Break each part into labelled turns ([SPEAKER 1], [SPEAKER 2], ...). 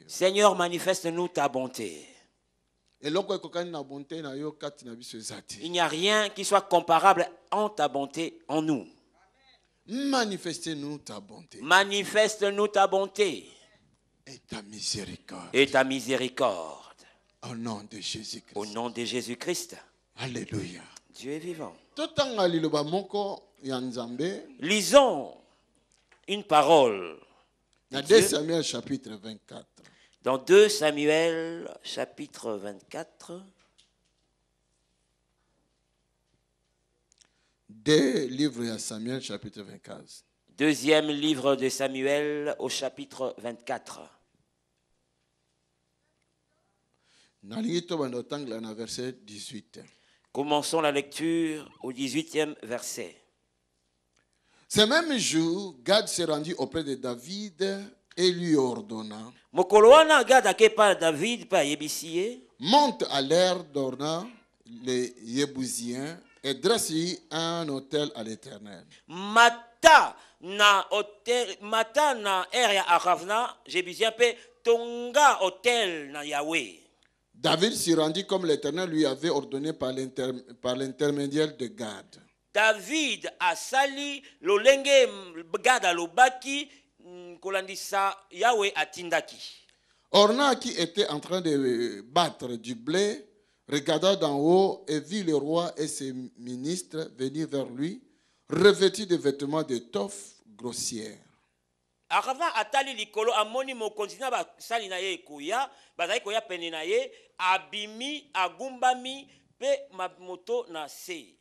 [SPEAKER 1] Seigneur, manifeste-nous ta bonté. Il n'y a rien qui soit comparable en ta bonté en nous.
[SPEAKER 2] Manifeste-nous ta bonté.
[SPEAKER 1] Manifeste-nous ta bonté.
[SPEAKER 2] Et ta miséricorde.
[SPEAKER 1] Et ta miséricorde.
[SPEAKER 2] Au nom de Jésus-Christ.
[SPEAKER 1] Au nom de Jésus-Christ.
[SPEAKER 2] Alléluia.
[SPEAKER 1] Dieu est vivant. Lisons une parole.
[SPEAKER 2] Dans 2 Samuel chapitre 24.
[SPEAKER 1] Dans 2 Samuel chapitre 24.
[SPEAKER 2] Deux livres à Samuel chapitre 24.
[SPEAKER 1] Deuxième livre de Samuel au chapitre 24.
[SPEAKER 2] Verset 18.
[SPEAKER 1] Commençons la lecture au 18e verset.
[SPEAKER 2] Ce même jour, Gad se rendit auprès de David et lui ordonna: monte à l'air d'Orna, les Yébousiens, et dresse-y un autel à l'Éternel.
[SPEAKER 1] Mata na area Aravna, Jébusien pe tonga autel na Yahweh.
[SPEAKER 2] David s'y rendit comme l'Éternel lui avait ordonné par l'intermédiaire de Gad.
[SPEAKER 1] David a sali lolenge Gad alobaki kolandisa Yahweh atindaki.
[SPEAKER 2] Orna, qui était en train de battre du blé, regarda d'en haut et vit le roi et ses ministres venir vers lui, revêtus de vêtements d'étoffe grossière.
[SPEAKER 1] Aravna atali likolo amoni mokonzi na basali na ye koya, bazali koya pene na ye, abimi agumbami pe moto na se.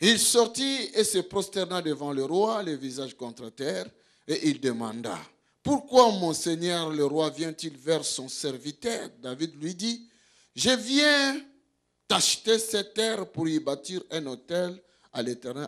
[SPEAKER 2] Il sortit et se prosterna devant le roi, le visage contre terre, et il demanda: pourquoi mon seigneur le roi vient-il vers son serviteur? David lui dit: je viens t'acheter cette terre pour y bâtir un autel à l'Éternel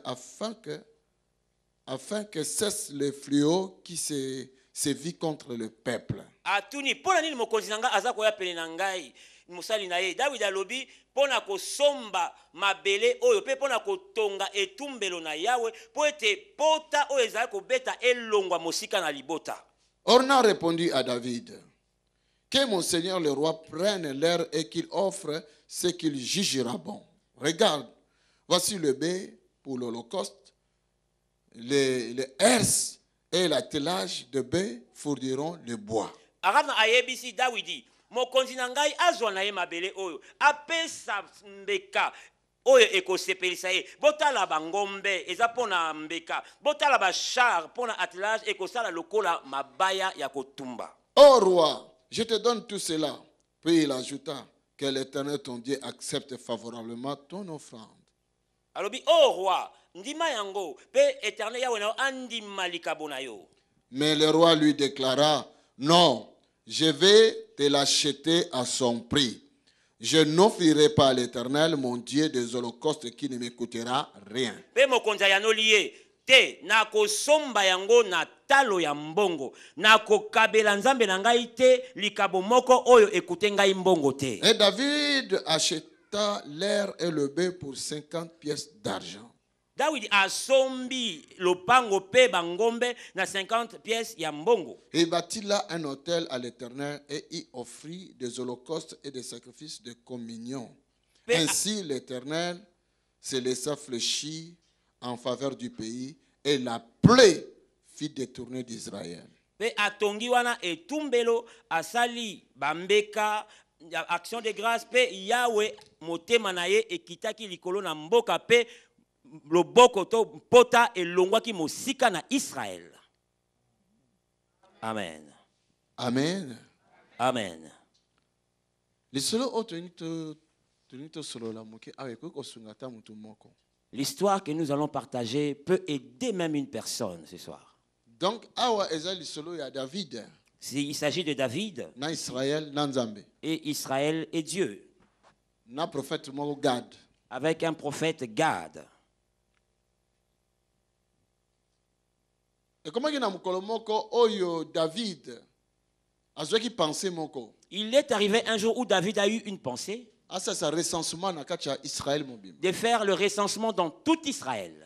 [SPEAKER 2] afin que cesse le fléau qui sévit contre le peuple.
[SPEAKER 1] Atuni pona nini mokonzi nanga aza koya pene na ngai musali na ye. David alobi pona kosomba mabele oyo pe pona kotonga etumbelo na Yawe po ete pota oyo ezali kobeta elongwa mosika na libota.
[SPEAKER 2] Orna répondit à David: que mon seigneur le roi prenne l'air et qu'il offre ce qu'il jugera bon. Regarde, voici le bœuf pour l'holocauste, les herses et l'attelage de bœuf fourniront le bois.
[SPEAKER 1] Aravna ayebisi Dawidi mokonzi na ngai azwa na ye mabele oyo apesa mbeka oyo ekosepelisa ye. Botala bangombe eza pona mbeka, botala bachar pona attelage ekosala lokola mabaya ya kotumba.
[SPEAKER 2] Ô roi, je te donne tout cela. Puis il ajouta: que l'Éternel ton Dieu accepte favorablement ton offrande.
[SPEAKER 1] Alobi ô roi, ndima yango pe Éternel Yawe na andima likabo na yo.
[SPEAKER 2] Mais le roi lui déclara: non, je vais te l'acheter à son prix. Je n'offrirai pas à l'Éternel mon Dieu des holocaustes qui ne me coûtera rien.
[SPEAKER 1] Pe mokonza ya no lié te na kosomba yango na talo ya mbongo na kokabela nzambe na ngai te likabo moko oyo ekute ngai mbongo te.
[SPEAKER 2] Et David acheta l'air et le bœuf pour 50 pièces d'argent.
[SPEAKER 1] David asombi lopango pe bangombe na 50 pièces ya mbongo.
[SPEAKER 2] Et bâtit là un autel à l'Éternel et y offrit des holocaustes et des sacrifices de communion. Ainsi l'Éternel se laissa fléchir en faveur du pays et la plaie fit détourner d'Israël.
[SPEAKER 1] Pe atongi wana etumbelo asali bambeka action de grâce pe Yahweh motema na ye ekitaki likolo na mboka pe loboko to pota elongwaki mosika na Israël. Amen.
[SPEAKER 2] Amen.
[SPEAKER 1] Amen. L'histoire que nous allons partager peut aider même une personne ce soir.
[SPEAKER 2] Donc,
[SPEAKER 1] il s'agit de David et Israël et Dieu. Avec un prophète Gad.
[SPEAKER 2] Et comment David
[SPEAKER 1] il est arrivé un jour où David a eu une pensée
[SPEAKER 2] de
[SPEAKER 1] faire le recensement dans tout Israël.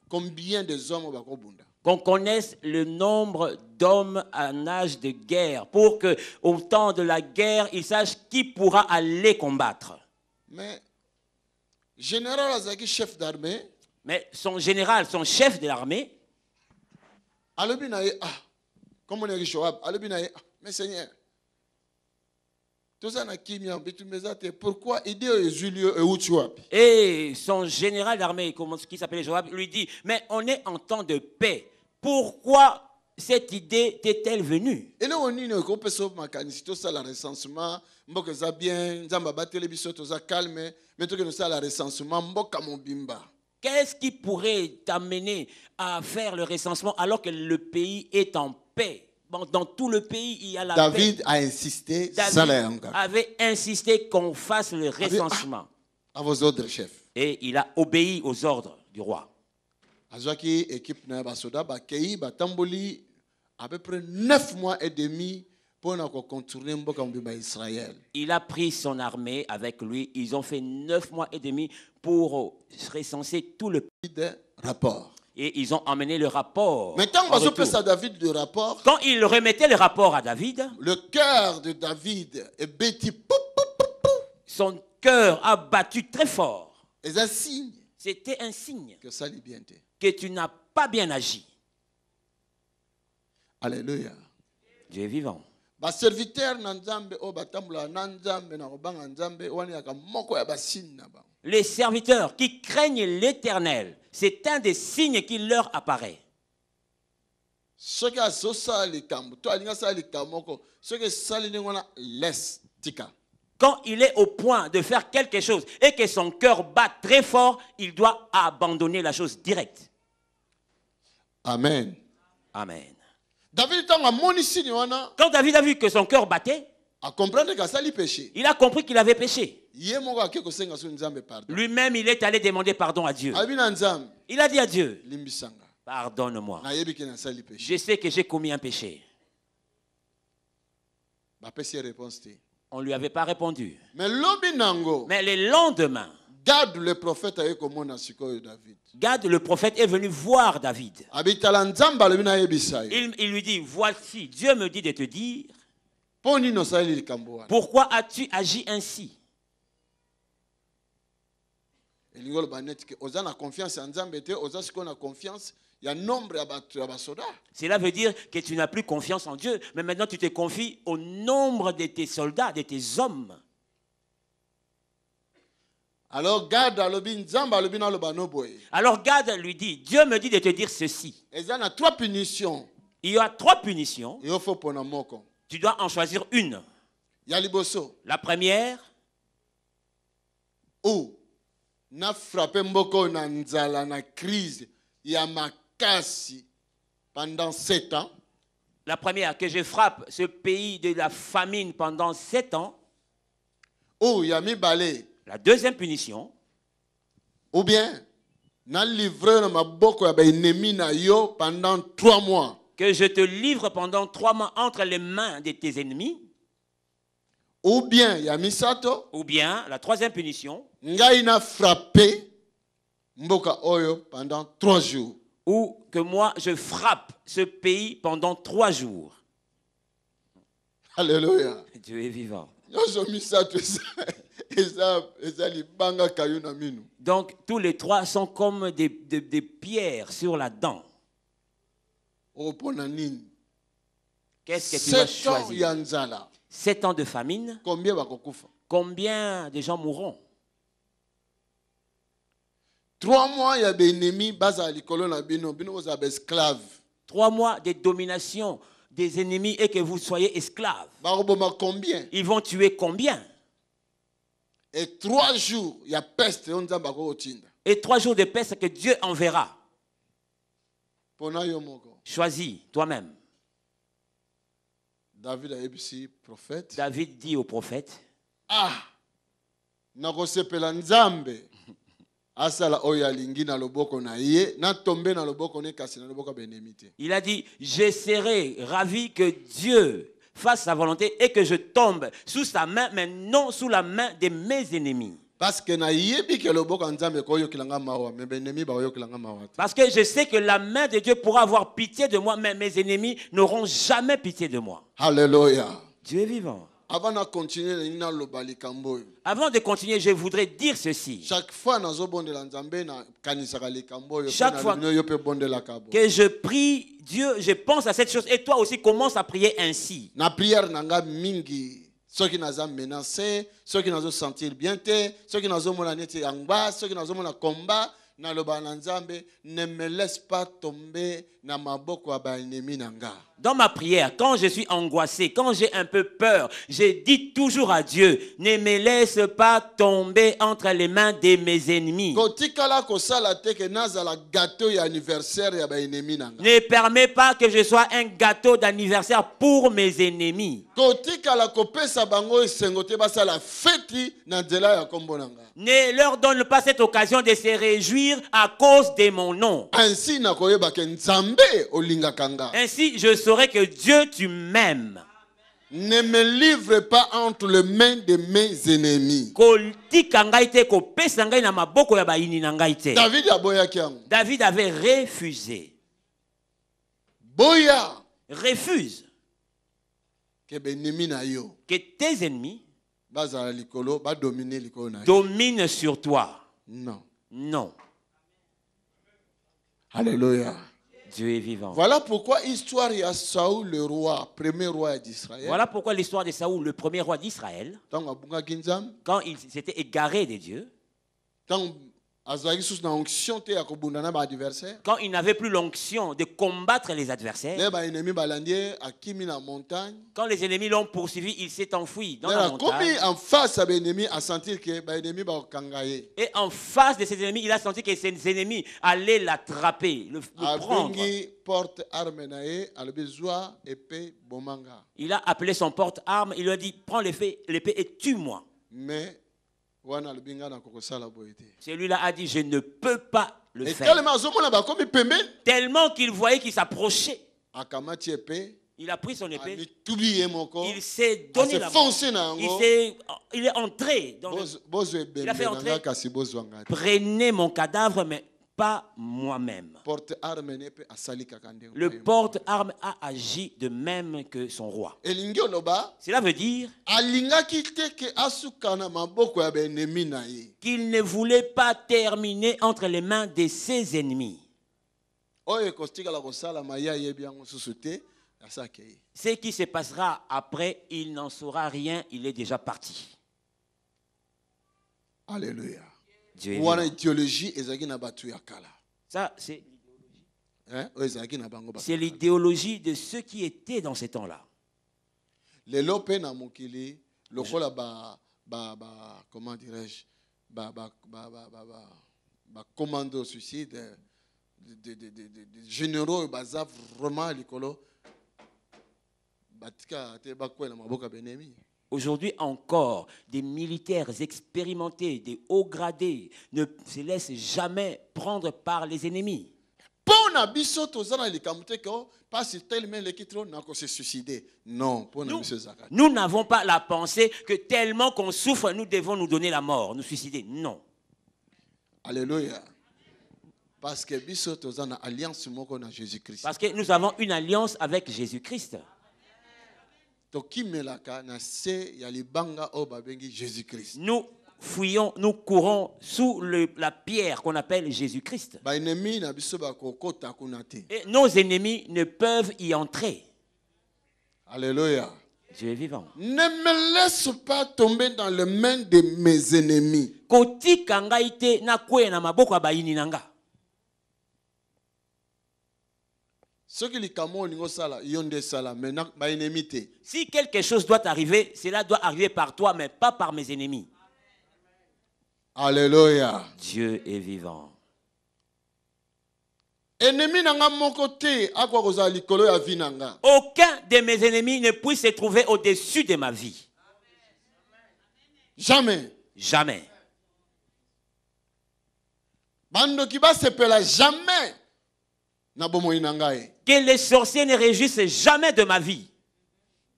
[SPEAKER 2] combien des hommes bakobunda.
[SPEAKER 1] Qu'on connaisse le nombre d'hommes en âge de guerre, pour que, au temps de la guerre, ils sachent qui pourra aller combattre.
[SPEAKER 2] Mais général Azaki, chef d'armée,
[SPEAKER 1] Mais son général, son chef de l'armée,
[SPEAKER 2] alobi na ye, comme on est Joab, alobi na ye, mais Seigneur, tout ça na kimia, pourquoi idée Julio et Uchuap?
[SPEAKER 1] et son général d'armée, qui s'appelait Joab, lui dit, mais on est en temps de paix. Pourquoi cette idée t'est-elle venue?
[SPEAKER 2] Et là, on est au peso makanisi, tout ça, le recensement, mboka za bien, zamba batele biso, tout ça calme, mais tout que nous ça, le recensement, mboka mobimba.
[SPEAKER 1] Qu'est-ce qui pourrait t'amener à faire le recensement alors que le pays est en paix? Bon, dans tout le pays, il y a la
[SPEAKER 2] David
[SPEAKER 1] paix.
[SPEAKER 2] a insisté,
[SPEAKER 1] David avait insisté qu'on fasse le recensement.
[SPEAKER 2] À vos ordres, chef.
[SPEAKER 1] Et il a obéi aux ordres du roi.
[SPEAKER 2] Azwaki équipe na basoda bakei batamboli à peu près 9 mois et demi pour contourner mboka mbimba Israël.
[SPEAKER 1] Il a pris son armée avec lui. Ils ont fait 9 mois et demi pour recenser tout le pays.
[SPEAKER 2] Rapport.
[SPEAKER 1] Et ils ont emmené le rapport.
[SPEAKER 2] Maintenant,
[SPEAKER 1] en retour.
[SPEAKER 2] à David le rapport.
[SPEAKER 1] Quand il remettait le rapport à David,
[SPEAKER 2] le cœur de David est bêti.
[SPEAKER 1] Son cœur a battu très fort.
[SPEAKER 2] C'est un signe.
[SPEAKER 1] C'était un signe
[SPEAKER 2] que ça bien été.
[SPEAKER 1] Que tu n'as pas bien agi.
[SPEAKER 2] Alléluia.
[SPEAKER 1] Dieu est vivant.
[SPEAKER 2] Ba serviteur na Nzambe o batambula na Nzambe na kobanga Nzambe wani aka moko ya basine na ba.
[SPEAKER 1] Les serviteurs qui craignent l'Éternel, c'est un des signes qui leur apparaît.
[SPEAKER 2] Ce qui a sosa likambo, to alinga sa likamoko, ce que sali ngona laisse tika.
[SPEAKER 1] Quand il est au point de faire quelque chose et que son cœur bat très fort, il doit abandonner la chose directe.
[SPEAKER 2] Amen.
[SPEAKER 1] Amen.
[SPEAKER 2] David tanga moni signe wana.
[SPEAKER 1] Quand David a vu que son cœur battait,
[SPEAKER 2] a comprendre que ça lui péché.
[SPEAKER 1] Il a compris qu'il avait péché.
[SPEAKER 2] Lui-même,
[SPEAKER 1] il est allé demander pardon à Dieu. Il a dit à Dieu, pardonne-moi. Je sais que j'ai commis un péché. On ne lui avait pas répondu. Mais le lendemain,
[SPEAKER 2] Gad le prophète
[SPEAKER 1] est venu voir David. Il lui dit, voici, Dieu me dit de te dire, pourquoi as-tu agi ainsi? Cela veut dire que tu n'as plus confiance en Dieu, mais maintenant tu te confies au nombre de tes soldats, de tes hommes.
[SPEAKER 2] Alors Gad
[SPEAKER 1] lui dit, Dieu me dit de te dire ceci. Il y a 3 punitions. Tu dois en choisir une. La première,
[SPEAKER 2] na frappé mboko na nzala na crise ya makasi pendant 7 ans.
[SPEAKER 1] La première, que je frappe ce pays de la famine pendant 7 ans. La deuxième punition,
[SPEAKER 2] ou bien na livrer na maboko ya ba ennemi na yo pendant 3 mois.
[SPEAKER 1] Que je te livre pendant 3 mois entre les mains de tes ennemis.
[SPEAKER 2] Ou bien, ya misato.
[SPEAKER 1] Ou bien, la troisième punition.
[SPEAKER 2] Ngai na frappé mboka oyo pendant 3 jours.
[SPEAKER 1] Ou que moi, je frappe ce pays pendant 3 jours.
[SPEAKER 2] Alléluia.
[SPEAKER 1] Dieu est vivant. Donc, tous les 3 sont comme des pierres sur la dent. Qu'est-ce que tu vas choisir? 7 ans de famine. Combien de gens mourront?
[SPEAKER 2] 3 mois, il y a des ennemis, basa likolo na bino, bino vous avez esclaves.
[SPEAKER 1] 3 mois de domination des ennemis et que vous soyez esclaves.
[SPEAKER 2] Combien?
[SPEAKER 1] Ils vont tuer combien?
[SPEAKER 2] Et 3 jours, il y a peste.
[SPEAKER 1] Et 3 jours de peste que Dieu enverra. Choisis toi-même. David dit au prophète,
[SPEAKER 2] nakosepela nzambe asala oyo alingi na loboko na ye na tombe na loboko ne kasi na loboko benemi te.
[SPEAKER 1] Il a dit, je serai ravi que Dieu fasse sa volonté et que je tombe sous sa main, mais non sous la main de mes ennemis.
[SPEAKER 2] Parce que na yebi ke loboko nzambe ko yokilanga mawa, mais benemi ba yokilanga mawa.
[SPEAKER 1] Parce que je sais que la main de Dieu pourra avoir pitié de moi, mais mes ennemis n'auront jamais pitié de moi.
[SPEAKER 2] Alléluia.
[SPEAKER 1] Dieu est vivant.
[SPEAKER 2] Avant de continuer na lobali kambo.
[SPEAKER 1] Avant de continuer, je voudrais dire ceci.
[SPEAKER 2] Chaque fois nazo bondela nzambe na kanisaka likambo yo.
[SPEAKER 1] Chaque fois que je prie Dieu, je pense à cette chose et toi aussi commence à prier ainsi.
[SPEAKER 2] Na prière nanga mingi. Ceux qui nous ont menacés, ceux qui nous ont senti bien, ceux qui nous ont monté en bas, ceux qui nous ont combat, na loba nzambe, ne me laisse pas tomber na maboko ya ba ennemi nanga.
[SPEAKER 1] Dans ma prière, quand je suis angoissé, quand j'ai un peu peur, je dis toujours à Dieu, ne me laisse pas tomber entre les mains de mes ennemis. Ne permets pas que je sois un gâteau d'anniversaire pour mes ennemis. Ne leur donne pas cette occasion de se réjouir à cause de mon nom. Ainsi, je saurai que Dieu, tu m'aimes.
[SPEAKER 2] Ne me livre pas entre les mains de mes ennemis.
[SPEAKER 1] David avait refusé. Refuse que tes ennemis dominent sur toi.
[SPEAKER 2] Non.
[SPEAKER 1] Non.
[SPEAKER 2] Alléluia.
[SPEAKER 1] Dieu est vivant.
[SPEAKER 2] Voilà pourquoi l'histoire de Saoul, le roi, premier roi d'Israël.
[SPEAKER 1] Voilà pourquoi l'histoire de Saoul, le premier roi d'Israël, quand il s'était égaré de Dieu, quand il n'avait plus l'onction de combattre les adversaires, quand les ennemis l'ont poursuivi, il s'est enfoui dans la montagne. Et en face de ses ennemis, il a senti que ses ennemis allaient l'attraper, le prendre. Il a appelé son porte-arme, il lui a dit, prends l'épée et tue-moi. Mais celui-là a dit, je ne peux pas le faire. Tellement qu'il voyait qu'il s'approchait. Il a pris son épée. Il s'est donné la mort. Il est entré. Il a fait entrer. Prenez mon cadavre, mais pas moi-même. Le porte-arme a agi de même que son roi. Cela veut dire qu'il ne voulait pas terminer entre les mains de ses ennemis. Ce qui se passera après, il n'en saura rien, il est déjà parti.
[SPEAKER 2] Alléluia.
[SPEAKER 1] Ça, c'est l'idéologie de ceux qui étaient dans ces temps-là.
[SPEAKER 2] Comment dirais-je, commando suicide, généraux, vraiment
[SPEAKER 1] aujourd'hui encore, des militaires expérimentés, des hauts gradés, ne se laissent jamais prendre par les ennemis. Nous n'avons pas la pensée que tellement qu'on souffre, nous devons nous donner la mort, nous suicider. Non.
[SPEAKER 2] Alléluia. Parce que
[SPEAKER 1] nous avons une alliance avec Jésus-Christ. Nous fuyons, nous courons sous la pierre qu'on appelle Jésus-Christ. Et nos ennemis ne peuvent y entrer.
[SPEAKER 2] Alléluia.
[SPEAKER 1] Dieu est vivant.
[SPEAKER 2] Ne me laisse pas tomber dans les mains de mes ennemis.
[SPEAKER 1] Si quelque chose doit arriver, cela doit arriver par toi, mais pas par mes ennemis.
[SPEAKER 2] Alléluia.
[SPEAKER 1] Dieu est vivant.
[SPEAKER 2] Aucun
[SPEAKER 1] de mes ennemis ne puisse se trouver au-dessus de ma vie.
[SPEAKER 2] Jamais.
[SPEAKER 1] Jamais.
[SPEAKER 2] Jamais.
[SPEAKER 1] Que les sorciers ne réjouissent jamais de ma vie.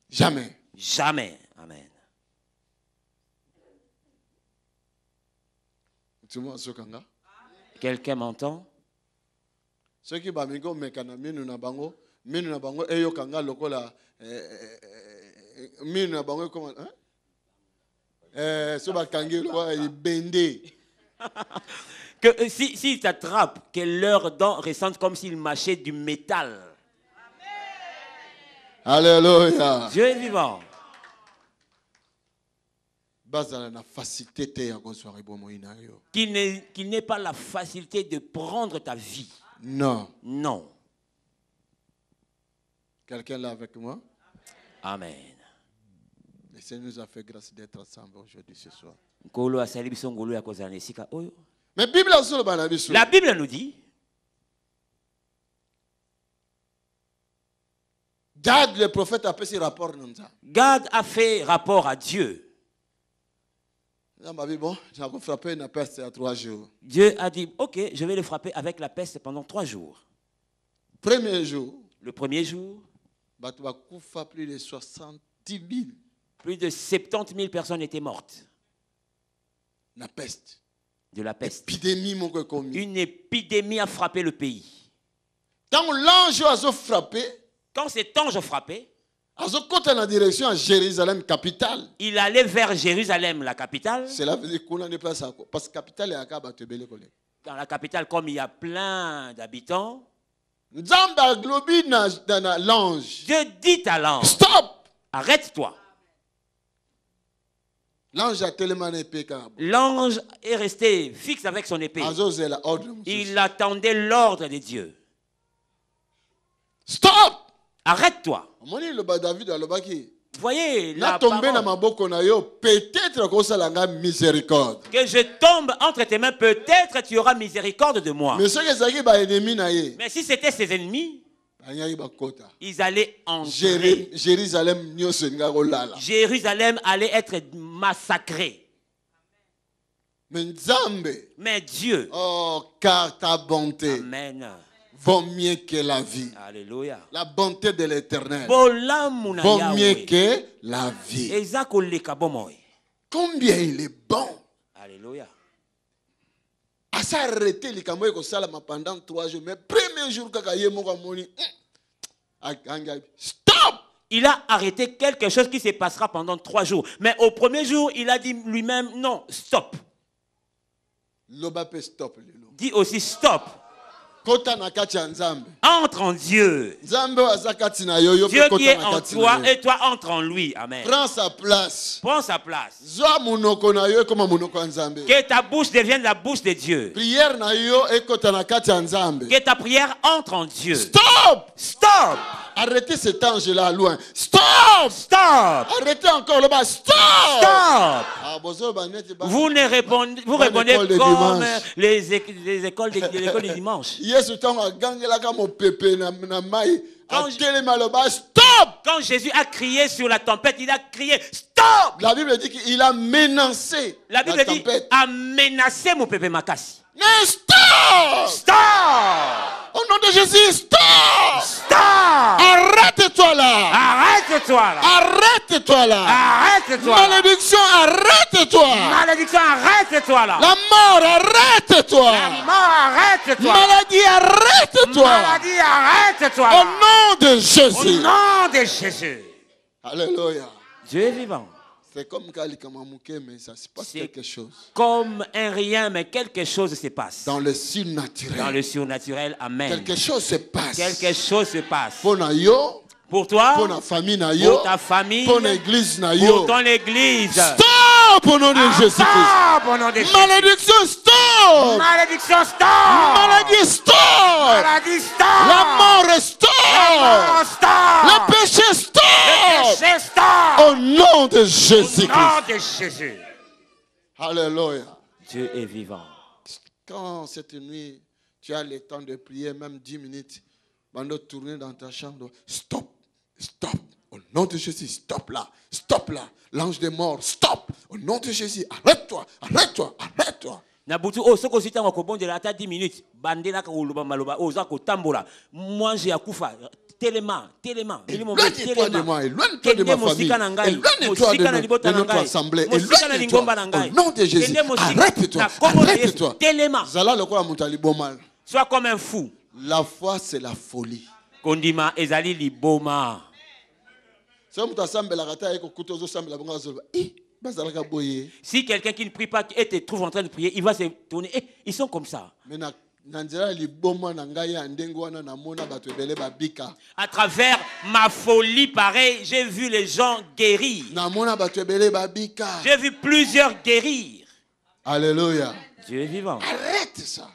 [SPEAKER 2] Jamais.
[SPEAKER 1] Jamais. Amen. Quelqu'un m'entend?
[SPEAKER 2] Ceux qui bamingo mekana minu na bango eyo kanga lokola minu na bango comment hein? So bakangi lokola ibende.
[SPEAKER 1] Que s'ils t'attrapent, que leurs dents ressentent comme s'ils mâchaient du métal.
[SPEAKER 2] Alléluia.
[SPEAKER 1] Dieu est vivant. Qu'il n'ait pas la facilité de prendre ta vie.
[SPEAKER 2] Non.
[SPEAKER 1] Non.
[SPEAKER 2] Quelqu'un là avec moi?
[SPEAKER 1] Amen.
[SPEAKER 2] Le Seigneur nous a fait grâce d'être ensemble aujourd'hui ce soir.
[SPEAKER 1] Mais la Bible nous dit,
[SPEAKER 2] Gad le prophète a fait ce rapport.
[SPEAKER 1] Gad a fait rapport à Dieu. Dieu a dit, ok, je vais le frapper avec la peste pendant 3 jours.
[SPEAKER 2] Premier jour.
[SPEAKER 1] Le premier jour,
[SPEAKER 2] plus de 70 000.
[SPEAKER 1] Plus de 70 000 personnes étaient mortes.
[SPEAKER 2] La peste.
[SPEAKER 1] De la peste.
[SPEAKER 2] Une
[SPEAKER 1] épidémie a frappé le pays.
[SPEAKER 2] Quand l'ange a frappé,
[SPEAKER 1] quand cet ange frappait,
[SPEAKER 2] en direction à Jérusalem, capitale.
[SPEAKER 1] Il allait vers Jérusalem, la capitale.
[SPEAKER 2] Cela veut dire qu'on a des places parce que la capitale est à Kabatebele.
[SPEAKER 1] Dans la capitale, comme il y a plein d'habitants,
[SPEAKER 2] Dieu
[SPEAKER 1] dit à l'ange,
[SPEAKER 2] stop!
[SPEAKER 1] Arrête-toi.
[SPEAKER 2] L'ange a tellement épée.
[SPEAKER 1] L'ange est resté fixe avec son épée. Il attendait l'ordre de Dieu.
[SPEAKER 2] Stop!
[SPEAKER 1] Arrête-toi. Vous voyez la parole. Que je tombe entre tes mains, peut-être tu auras miséricorde de moi. Mais si c'était ses ennemis, ils allaient entrer. Jérusalem allait être massacrée. Mais Dieu,
[SPEAKER 2] oh, car ta bonté,
[SPEAKER 1] amen,
[SPEAKER 2] vaut mieux que la vie.
[SPEAKER 1] Alléluia.
[SPEAKER 2] La bonté de l'Éternel vaut mieux que la vie. Combien il est bon.
[SPEAKER 1] Alléluia.
[SPEAKER 2] À s'arrêter les camots pendant 3 jours. Mais premier jour stop.
[SPEAKER 1] Il a arrêté quelque chose qui se passera pendant 3 jours. Mais au premier jour, il a dit lui-même non, stop. Dis aussi stop. Entre en Dieu. Dieu qui est en toi et toi entre en lui. Amen.
[SPEAKER 2] Prends sa place.
[SPEAKER 1] Prends sa place. Que ta bouche devienne la bouche de Dieu. Que ta prière entre en Dieu.
[SPEAKER 2] Stop!
[SPEAKER 1] Stop!
[SPEAKER 2] Arrêtez cet ange-là loin. Stop!
[SPEAKER 1] Stop!
[SPEAKER 2] Arrêtez encore là-bas. Stop!
[SPEAKER 1] Stop! Vous ne répondez, vous répondez comme les écoles de l'école du dimanche. Quand Jésus a crié sur la tempête, il a crié stop!
[SPEAKER 2] La Bible dit qu'il a menacé.
[SPEAKER 1] La Bible dit a menacé mon pépé Makassi.
[SPEAKER 2] Mais stop!
[SPEAKER 1] Stop!
[SPEAKER 2] Au nom de Jésus, stop!
[SPEAKER 1] Stop!
[SPEAKER 2] Arrête-toi là!
[SPEAKER 1] Arrête-toi là!
[SPEAKER 2] Arrête-toi là!
[SPEAKER 1] Arrête-toi!
[SPEAKER 2] Malédiction, arrête-toi!
[SPEAKER 1] Malédiction, arrête-toi là!
[SPEAKER 2] La mort, arrête-toi!
[SPEAKER 1] La mort, arrête-toi!
[SPEAKER 2] Maladie, arrête-toi!
[SPEAKER 1] Maladie, arrête-toi!
[SPEAKER 2] Au nom de Jésus!
[SPEAKER 1] Au nom de Jésus!
[SPEAKER 2] Alléluia!
[SPEAKER 1] Dieu est vivant.
[SPEAKER 2] C'est comme mais ça se passe quelque chose.
[SPEAKER 1] Comme un rien, mais quelque chose se passe.
[SPEAKER 2] Dans le surnaturel.
[SPEAKER 1] Dans le surnaturel, amen.
[SPEAKER 2] Quelque chose se passe.
[SPEAKER 1] Quelque chose se passe.
[SPEAKER 2] Pour
[SPEAKER 1] toi,
[SPEAKER 2] pour ta famille,
[SPEAKER 1] pour ta famille,
[SPEAKER 2] pour l'église,
[SPEAKER 1] pour ton église.
[SPEAKER 2] Stop au nom de Jésus-Christ.
[SPEAKER 1] Stop au nom de Jésus.
[SPEAKER 2] Malédiction, stop.
[SPEAKER 1] Malédiction, stop.
[SPEAKER 2] Maladie, stop.
[SPEAKER 1] Maladie, stop.
[SPEAKER 2] La mort, stop.
[SPEAKER 1] La mort, stop.
[SPEAKER 2] Le péché, stop.
[SPEAKER 1] Le péché, stop.
[SPEAKER 2] Au nom de Jésus-Christ.
[SPEAKER 1] Au nom de Jésus.
[SPEAKER 2] Alléluia.
[SPEAKER 1] Dieu est vivant.
[SPEAKER 2] Quand cette nuit, tu as le temps de prier, même 10 minutes, pendant de tourner dans ta chambre, stop. Stop. Au nom de Jésus, stop là. Stop là. L'ange des morts, stop. Au nom de Jésus, arrête-toi. Arrête-toi. Arrête-toi.
[SPEAKER 1] Nabutu o soko sita ngwa kobondela ata 10 minutes bandela ka uluba maloba o za ko tambola moi j'ai akufa Téléma.
[SPEAKER 2] Éloigne-toi de moi, éloigne-toi de ma famille, éloigne-toi de notre assemblée, éloigne-toi. Au nom de Jésus, arrête-toi. Zala lokola mutu aliboma.
[SPEAKER 1] Sois comme un fou.
[SPEAKER 2] La foi, c'est la folie.
[SPEAKER 1] Kondima ezali liboma. Si quelqu'un qui ne prie pas et te trouve en train de prier, il va se tourner. Ils sont comme ça. À travers ma folie pareille, j'ai vu les gens guérir. J'ai vu plusieurs guérir.
[SPEAKER 2] Alléluia.
[SPEAKER 1] Dieu est vivant.
[SPEAKER 2] Arrête ça.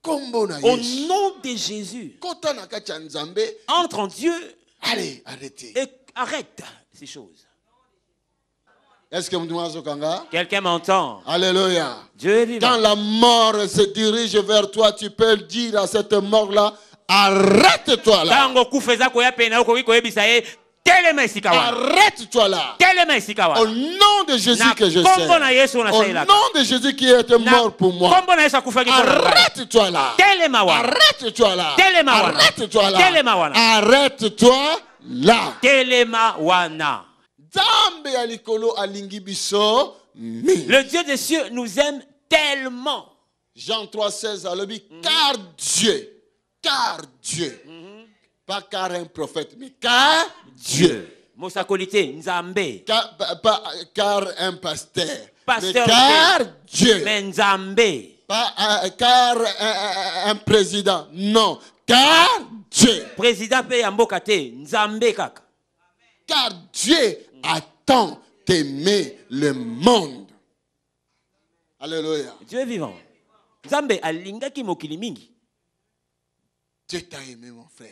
[SPEAKER 1] Au nom de Jésus. Entre en Dieu.
[SPEAKER 2] Allez, arrêtez.
[SPEAKER 1] Et arrête ces choses.
[SPEAKER 2] Est-ce que
[SPEAKER 1] quelqu'un m'entend?
[SPEAKER 2] Alléluia.
[SPEAKER 1] Dieu est vivant.
[SPEAKER 2] Quand la mort se dirige vers toi, tu peux dire à cette mort-là, arrête-toi là. Arrête-toi là. Au nom de Jésus que je sais. Au nom de Jésus qui est mort pour moi. Arrête-toi là. Arrête-toi là. Arrête-toi là. Arrête-toi là.
[SPEAKER 1] Le Dieu des cieux nous aime tellement.
[SPEAKER 2] Jean 3,16 a le dit, car Dieu, pas car un prophète, mais car Dieu.
[SPEAKER 1] Mosakolité, Nzambe.
[SPEAKER 2] Car un pasteur, mais
[SPEAKER 1] Pasteur,
[SPEAKER 2] car Dieu.
[SPEAKER 1] mais Nzambe.
[SPEAKER 2] Pas car un président, non, car Dieu.
[SPEAKER 1] Président paye Mbokate, Nzambe kaka.
[SPEAKER 2] Car Dieu a tant aimé le monde. Alléluia.
[SPEAKER 1] Dieu est vivant. Nzambe alingaki mokili mingi.
[SPEAKER 2] Dieu t'a aimé, mon frère.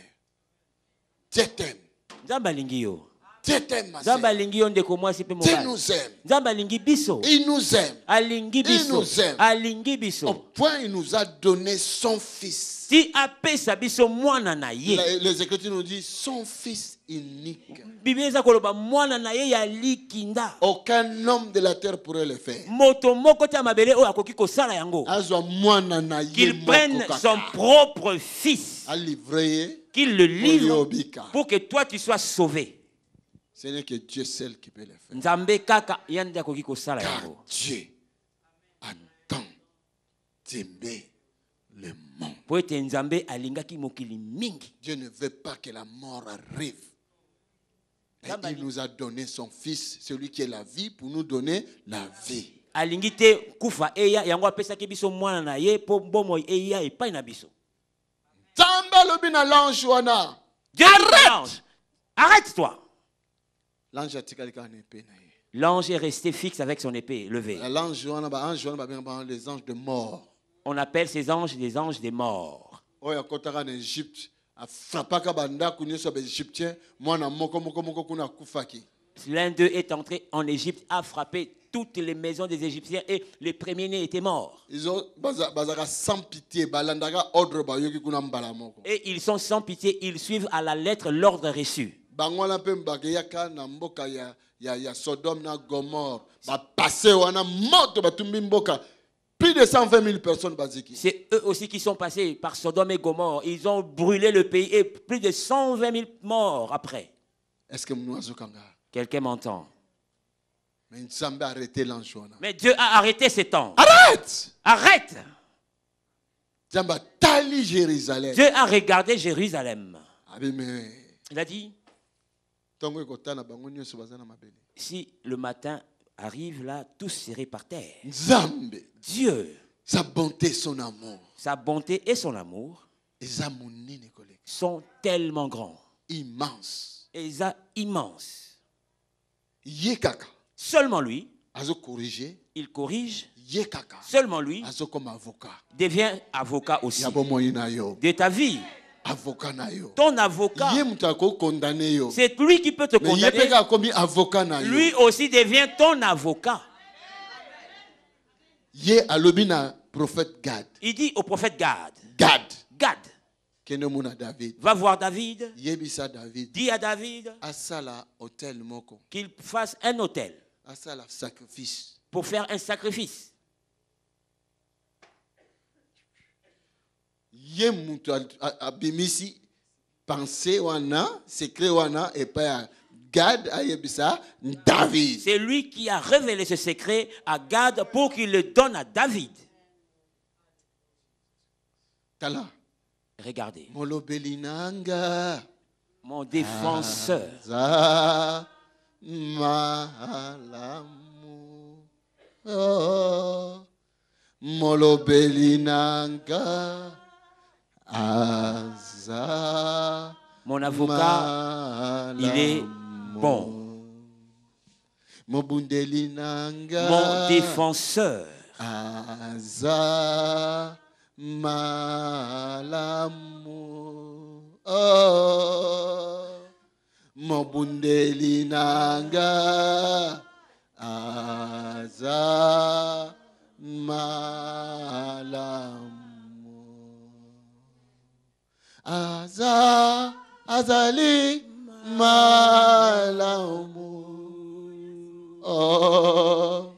[SPEAKER 2] Dieu t'aime.
[SPEAKER 1] Nzambe alingi yo.
[SPEAKER 2] Dieu t'aime, ma
[SPEAKER 1] Nzambe
[SPEAKER 2] sœur.
[SPEAKER 1] alingi yo ndeko mwasi pe
[SPEAKER 2] Dieu
[SPEAKER 1] mobali.
[SPEAKER 2] nous aime.
[SPEAKER 1] Nzambe alingi biso.
[SPEAKER 2] Il nous aime.
[SPEAKER 1] Alingi biso.
[SPEAKER 2] nous aime.
[SPEAKER 1] Alingi
[SPEAKER 2] Au
[SPEAKER 1] biso.
[SPEAKER 2] point il nous a donné son fils.
[SPEAKER 1] Si apesa biso mwana na ye.
[SPEAKER 2] Les Écritures nous disent son fils unique.
[SPEAKER 1] Biblia eza koloba mwana na ye ya likinda.
[SPEAKER 2] Aucun homme de la terre pourrait le faire.
[SPEAKER 1] Moto moko te mabele oyo akoki kosala yango.
[SPEAKER 2] Azwa mwana na ye
[SPEAKER 1] Qu'il
[SPEAKER 2] moko
[SPEAKER 1] prenne
[SPEAKER 2] kaka.
[SPEAKER 1] son propre fils.
[SPEAKER 2] A livré.
[SPEAKER 1] Qu'il le livre
[SPEAKER 2] Oliobika.
[SPEAKER 1] pour que toi tu sois sauvé.
[SPEAKER 2] Ce n'est que Dieu seul qui peut le faire.
[SPEAKER 1] Nzambe kaka yande akoki kosala
[SPEAKER 2] Car
[SPEAKER 1] yango.
[SPEAKER 2] Dieu a tant aimé le monde.
[SPEAKER 1] Po ete Nzambe alingaki mokili mingi.
[SPEAKER 2] Dieu ne veut pas que la mort arrive. Et il nous a donné son fils, celui qui est la vie, pour nous donner la vie.
[SPEAKER 1] Alingi te kufa eya yango apesaki biso mwana na ye po bomo eya epai na biso.
[SPEAKER 2] Tamba lobina l'ange wana.
[SPEAKER 1] Dieu arrête. Arrête-toi.
[SPEAKER 2] L'ange a tika lika épée na ye.
[SPEAKER 1] L'ange est resté fixe avec son épée levée.
[SPEAKER 2] L'ange wana les anges de mort.
[SPEAKER 1] On appelle ces anges des anges des morts.
[SPEAKER 2] Oya kotaka en Égypte, a frappaka banda kunyoso ba égyptien, mwana moko kuna kufaki.
[SPEAKER 1] L'un d'eux est entré en Égypte, a frappé toutes les maisons des Égyptiens et les premiers-nés étaient morts.
[SPEAKER 2] Ils ont bazaka sans pitié, balandaka ordre ba yoki kuna mbala moko.
[SPEAKER 1] Et ils sont sans pitié, ils suivent à la lettre l'ordre reçu.
[SPEAKER 2] Bangwana pe mbageyaka na mboka ya Sodome na Gomorre. Ba passé wana moto batumbi mboka. Plus de 120 000 personnes baziki.
[SPEAKER 1] C'est eux aussi qui sont passés par Sodome et Gomorre. Ils ont brûlé le pays et plus de 120 000 morts après.
[SPEAKER 2] Est-ce que nous azokanga?
[SPEAKER 1] Quelqu'un m'entend?
[SPEAKER 2] Mais Nzambe a arrêté l'ange wana.
[SPEAKER 1] Mais Dieu a arrêté ces temps.
[SPEAKER 2] Arrête!
[SPEAKER 1] Arrête!
[SPEAKER 2] Nzambe tali Jérusalem.
[SPEAKER 1] Dieu a regardé Jérusalem.
[SPEAKER 2] Abime.
[SPEAKER 1] Il a dit,
[SPEAKER 2] Tongo ekotana bango nyonso bazana mabele.
[SPEAKER 1] si le matin arrive là, tous seraient par terre.
[SPEAKER 2] Nzambe.
[SPEAKER 1] Dieu,
[SPEAKER 2] Sa bonté, son amour.
[SPEAKER 1] sa bonté et son amour sont tellement grands.
[SPEAKER 2] Immense.
[SPEAKER 1] Et immenses.
[SPEAKER 2] Yekaka.
[SPEAKER 1] Seulement lui,
[SPEAKER 2] Azo corriger.
[SPEAKER 1] il corrige.
[SPEAKER 2] Yekaka.
[SPEAKER 1] Seulement lui
[SPEAKER 2] Azo comme avocat.
[SPEAKER 1] devient avocat aussi
[SPEAKER 2] Yabo moyina yo.
[SPEAKER 1] de ta vie.
[SPEAKER 2] Avocat na yo.
[SPEAKER 1] Ton avocat,
[SPEAKER 2] Yé mutako condamné yo.
[SPEAKER 1] c'est lui qui peut te
[SPEAKER 2] Mais
[SPEAKER 1] condamner.
[SPEAKER 2] yepeka komi avocat na yo.
[SPEAKER 1] Lui aussi devient ton avocat.
[SPEAKER 2] Yé alobina prophète Gad.
[SPEAKER 1] Il dit au prophète Gad,
[SPEAKER 2] Gad.
[SPEAKER 1] Gad,
[SPEAKER 2] Kene muna David.
[SPEAKER 1] va voir David,
[SPEAKER 2] Yebisa David.
[SPEAKER 1] dis à David
[SPEAKER 2] Asala hotel moko.
[SPEAKER 1] qu'il fasse un autel
[SPEAKER 2] Asala sacrifice.
[SPEAKER 1] pour faire un sacrifice.
[SPEAKER 2] Yé mutu abimisi pensée wana, secret wana et pas Gad ayebisa David.
[SPEAKER 1] C'est lui qui a révélé ce secret à Gad pour qu'il le donne à David.
[SPEAKER 2] Tala.
[SPEAKER 1] Regardez.
[SPEAKER 2] Molobelinanga.
[SPEAKER 1] Mon défenseur.
[SPEAKER 2] Aza malamu. Oh. Molobelinanga. Aza.
[SPEAKER 1] Mon avocat, il est bon.
[SPEAKER 2] Mon
[SPEAKER 1] Mon défenseur.
[SPEAKER 2] Aza malamu. Oh, mon bundeli nanga. Aza malamu. Aza azali malamu. Oh,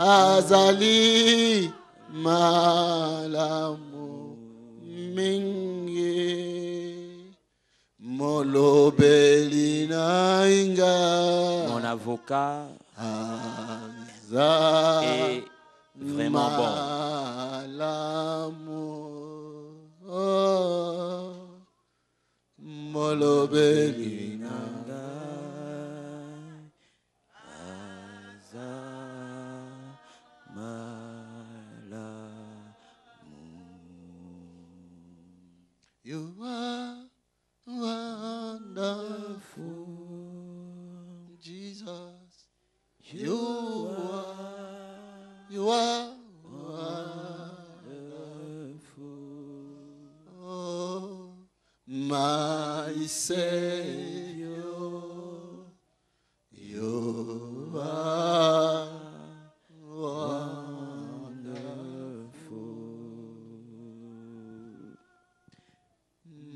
[SPEAKER 2] azali malamu mingi molobeli na inga.
[SPEAKER 1] Mon avocat
[SPEAKER 2] est
[SPEAKER 1] vraiment bon.
[SPEAKER 2] Oh, molobeli na You are wonderful, Jesus. You are wonderful. Oh, my Savior, you are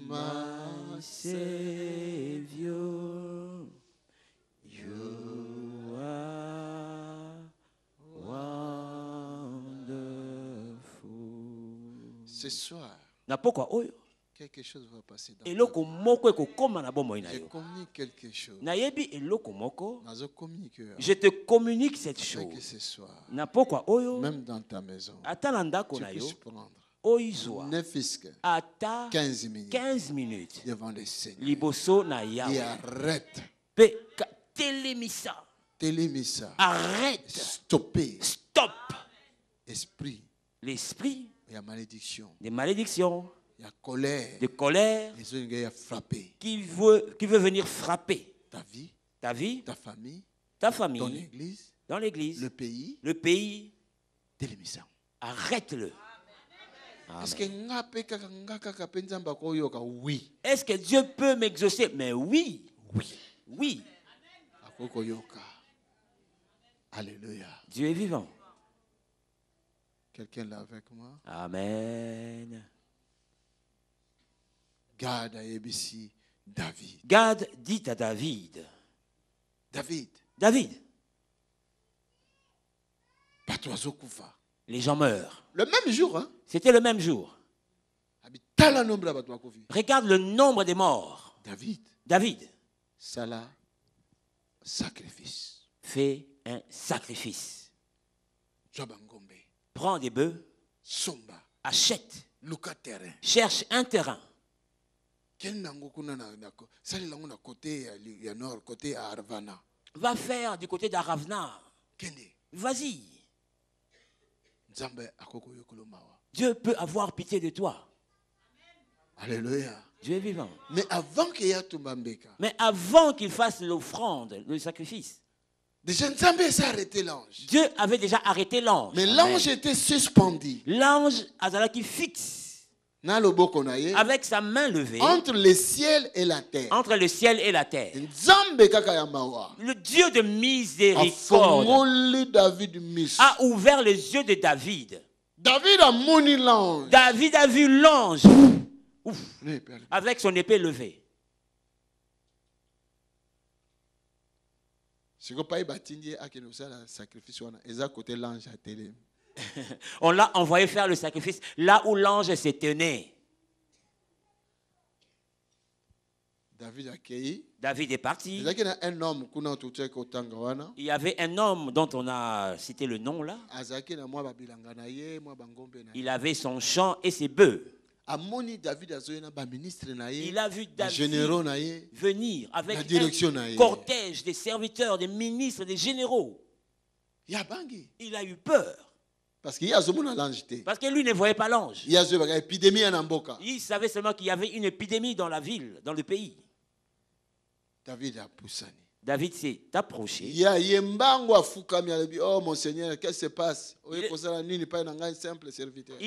[SPEAKER 2] my Savior, you are wonderful. Ce soir,
[SPEAKER 1] Na pokwa oyo
[SPEAKER 2] quelque chose va passer dans
[SPEAKER 1] eloko moko ekokoma na bomoi na
[SPEAKER 2] je
[SPEAKER 1] yo.
[SPEAKER 2] communique quelque chose.
[SPEAKER 1] Nayebi eloko moko,
[SPEAKER 2] Nazo communique
[SPEAKER 1] je te communique cette
[SPEAKER 2] que
[SPEAKER 1] chose.
[SPEAKER 2] ce soir,
[SPEAKER 1] Na pokwa oyo
[SPEAKER 2] même dans ta maison,
[SPEAKER 1] ata na ndako
[SPEAKER 2] tu
[SPEAKER 1] na yo
[SPEAKER 2] puisses prendre
[SPEAKER 1] oizwa
[SPEAKER 2] ne fût-ce que
[SPEAKER 1] ata
[SPEAKER 2] 15 minutes
[SPEAKER 1] 15 minutes
[SPEAKER 2] devant le Seigneur
[SPEAKER 1] liboso na
[SPEAKER 2] et
[SPEAKER 1] Yahweh.
[SPEAKER 2] arrête,
[SPEAKER 1] Pe telemisa.
[SPEAKER 2] télémissa,
[SPEAKER 1] Arrête.
[SPEAKER 2] stopper
[SPEAKER 1] Stop.
[SPEAKER 2] esprit,
[SPEAKER 1] L'esprit
[SPEAKER 2] il y a malédiction,
[SPEAKER 1] de malédiction,
[SPEAKER 2] il y a colère,
[SPEAKER 1] de colère
[SPEAKER 2] les autres il y a frappé
[SPEAKER 1] qui veut venir frapper
[SPEAKER 2] ta vie,
[SPEAKER 1] ta vie,
[SPEAKER 2] ta famille,
[SPEAKER 1] ta
[SPEAKER 2] ton
[SPEAKER 1] famille,
[SPEAKER 2] église,
[SPEAKER 1] dans l'église,
[SPEAKER 2] le pays,
[SPEAKER 1] le pays.
[SPEAKER 2] télémissa.
[SPEAKER 1] Arrête-le.
[SPEAKER 2] Est-ce que ngape kaka ngaka kapenza mbako yoka? Oui.
[SPEAKER 1] Est-ce que Dieu peut m'exaucer? Mais oui.
[SPEAKER 2] Oui.
[SPEAKER 1] Oui.
[SPEAKER 2] Akoko yoka. Alléluia.
[SPEAKER 1] Dieu est vivant.
[SPEAKER 2] Quelqu'un là avec moi?
[SPEAKER 1] Amen.
[SPEAKER 2] Garde à ABC David.
[SPEAKER 1] Gad dit à David.
[SPEAKER 2] David.
[SPEAKER 1] David,
[SPEAKER 2] Patoazo kufa.
[SPEAKER 1] les gens meurent.
[SPEAKER 2] Le même jour, hein?
[SPEAKER 1] C'était le même jour.
[SPEAKER 2] Tala nombre batwa kofi.
[SPEAKER 1] Regarde le nombre des morts.
[SPEAKER 2] David.
[SPEAKER 1] David
[SPEAKER 2] Sala sacrifice.
[SPEAKER 1] fait un sacrifice.
[SPEAKER 2] Jobangombe.
[SPEAKER 1] Prends des bœufs,
[SPEAKER 2] Somba.
[SPEAKER 1] achète,
[SPEAKER 2] Luka terrain.
[SPEAKER 1] cherche un terrain.
[SPEAKER 2] Quel nango kuna na sali lango na côté ya nord, côté à Arvana.
[SPEAKER 1] Va faire du côté d'Aravna.
[SPEAKER 2] Kende.
[SPEAKER 1] Vas-y.
[SPEAKER 2] Nzambe akoko yokolo mawa.
[SPEAKER 1] Dieu peut avoir pitié de toi.
[SPEAKER 2] Alléluia.
[SPEAKER 1] Dieu est vivant.
[SPEAKER 2] Mais avant qu'il y ait Tumbambeka,
[SPEAKER 1] Mais avant qu'il fasse l'offrande, le sacrifice,
[SPEAKER 2] déjà Nzambe s'est arrêté l'ange.
[SPEAKER 1] Dieu avait déjà arrêté l'ange.
[SPEAKER 2] Mais
[SPEAKER 1] Amen.
[SPEAKER 2] l'ange était suspendu.
[SPEAKER 1] L'ange Azalaki fixe
[SPEAKER 2] Na loboko na ye,
[SPEAKER 1] avec sa main levée
[SPEAKER 2] entre le ciel et la terre.
[SPEAKER 1] entre le ciel et la terre.
[SPEAKER 2] Nzambe kaka ya mawa.
[SPEAKER 1] Le Dieu de miséricorde
[SPEAKER 2] Afongoli David miss.
[SPEAKER 1] a ouvert les yeux de David.
[SPEAKER 2] David a moni l'ange.
[SPEAKER 1] David a vu l'ange ouf,
[SPEAKER 2] Ne, père.
[SPEAKER 1] avec son épée levée.
[SPEAKER 2] Si vous pas batindi a que nous ça sacrifice wana, eza côté l'ange a télé.
[SPEAKER 1] On l'a envoyé faire le sacrifice là où l'ange se tenait.
[SPEAKER 2] David accueilli.
[SPEAKER 1] David est parti.
[SPEAKER 2] Il y a un homme qui a tout otanga wana.
[SPEAKER 1] Il y avait un homme dont on a cité le nom là.
[SPEAKER 2] Azaki na mwa babilanga na ye, mwa bangombe na ye.
[SPEAKER 1] Il avait son champ et ses bœufs.
[SPEAKER 2] Amoni David azoyena ba ministre na ye.
[SPEAKER 1] Il a vu David
[SPEAKER 2] généraux na ye.
[SPEAKER 1] venir avec
[SPEAKER 2] un
[SPEAKER 1] cortège des serviteurs, des ministres, des généraux.
[SPEAKER 2] Ya bangi.
[SPEAKER 1] Il a eu peur.
[SPEAKER 2] Parce qu'il y a l'ange.
[SPEAKER 1] Parce que lui ne voyait pas l'ange.
[SPEAKER 2] Il y a une épidémie en Amboka.
[SPEAKER 1] Il savait seulement qu'il y avait une épidémie dans la ville, dans le pays.
[SPEAKER 2] David a poussé.
[SPEAKER 1] David s'est approché.
[SPEAKER 2] Il y a Yembango Fukami a dit, oh mon Seigneur, qu'est-ce qui se passe?
[SPEAKER 1] Il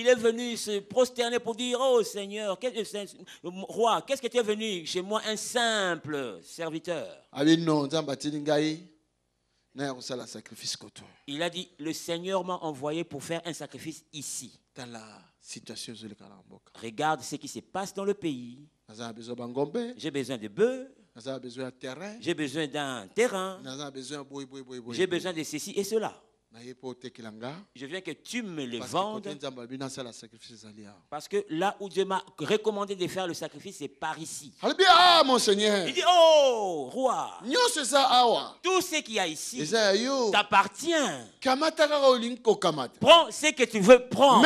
[SPEAKER 1] est venu se prosterner pour dire, oh Seigneur, roi, qu'est-ce que tu es venu chez moi, un simple serviteur? Il a dit, le Seigneur m'a envoyé pour faire un sacrifice ici.
[SPEAKER 2] Dans la situation,
[SPEAKER 1] regarde ce qui se passe dans le pays. J'ai besoin de bœufs. J'ai besoin d'un terrain. J'ai besoin de ceci et cela. Je viens que tu me les vendes. Parce que là où Dieu m'a recommandé de faire le sacrifice, c'est par ici.
[SPEAKER 2] Ah, mon Seigneur.
[SPEAKER 1] Il dit, oh, roi.
[SPEAKER 2] Tout
[SPEAKER 1] ce qu'il y a ici t'appartient. Prends ce que tu veux prendre.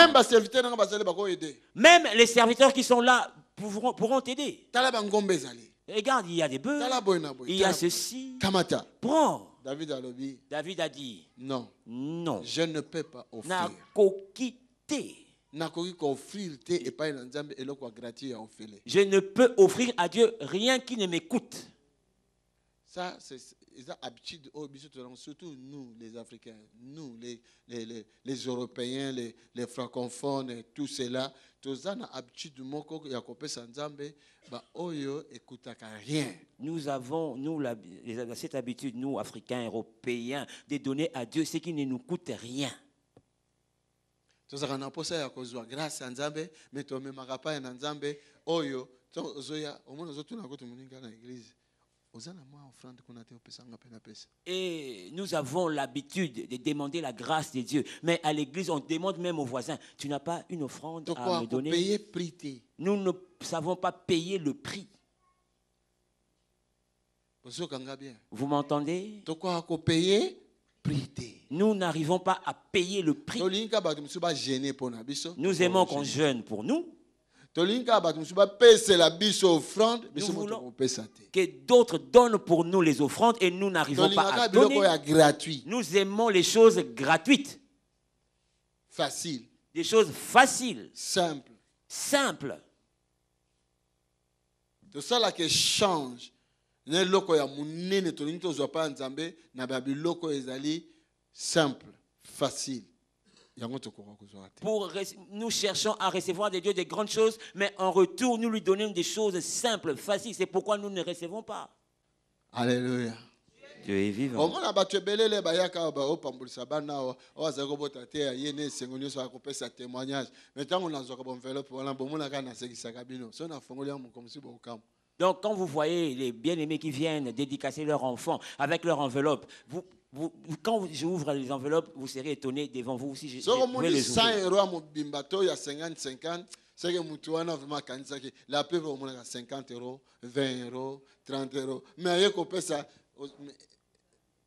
[SPEAKER 1] Même les serviteurs qui sont là pourront t'aider. Regarde, il y a des bœufs, il y a ceci. Prends. David a dit,
[SPEAKER 2] non, je ne peux pas offrir.
[SPEAKER 1] Je ne peux offrir à Dieu rien qui ne m'écoute.
[SPEAKER 2] Ça, c'est l'habitude, surtout nous, les Africains, nous, les Européens, les francophones, et tout cela.
[SPEAKER 1] Nous avons, cette habitude, nous, Africains, Européens, de donner à Dieu ce qui ne nous coûte rien. Et nous avons l'habitude de demander la grâce de Dieu. Mais à l'église, on demande même aux voisins, tu n'as pas une offrande à me donner? Nous ne savons pas payer le prix. Vous m'entendez? Nous n'arrivons pas à payer le prix. Nous aimons qu'on jeûne pour nous. Nous voulons que d'autres donnent pour nous les offrandes et nous n'arrivons pas à donner. Nous aimons les choses gratuites.
[SPEAKER 2] Facile.
[SPEAKER 1] Des choses faciles. Simples.
[SPEAKER 2] De ça qui change. Simple, facile.
[SPEAKER 1] Pour nous cherchons à recevoir de Dieu des grandes choses, mais en retour, nous lui donnons des choses simples, faciles. C'est pourquoi nous ne recevons pas.
[SPEAKER 2] Alléluia.
[SPEAKER 1] Dieu est vivant. Donc, quand vous voyez les bien-aimés qui viennent dédicacer leurs enfants avec leur enveloppe, quand j'ouvre les enveloppes, vous serez étonné devant vous aussi. Je vais les ouvrir.
[SPEAKER 2] C'est que Moutouana vraiment kanisaki la paix au moins 50 €, 20 €, 30 €. Mais ailleurs qu'on peut ça,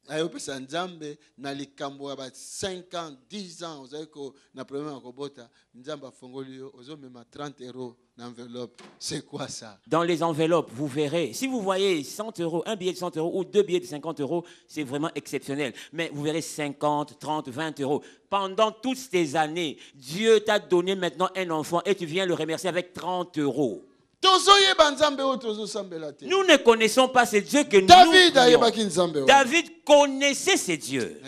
[SPEAKER 2] ailleurs peut ça Nzambe na likambo ya 5 ans, 10 ans, vous savez que na problème à Kobota, Nzamba fongolio, ozo même 30 € d'enveloppe. C'est quoi ça?
[SPEAKER 1] Dans les enveloppes, vous verrez, si vous voyez 100 €, un billet de 100 € ou deux billets de 50 €, c'est vraiment exceptionnel. Mais vous verrez 50, 30, 20 €. Pendant toutes ces années, Dieu t'a donné maintenant un enfant et tu viens le remercier avec 30 €. Nous ne connaissons pas ce Dieu que nous prions. David connaissait ce Dieu.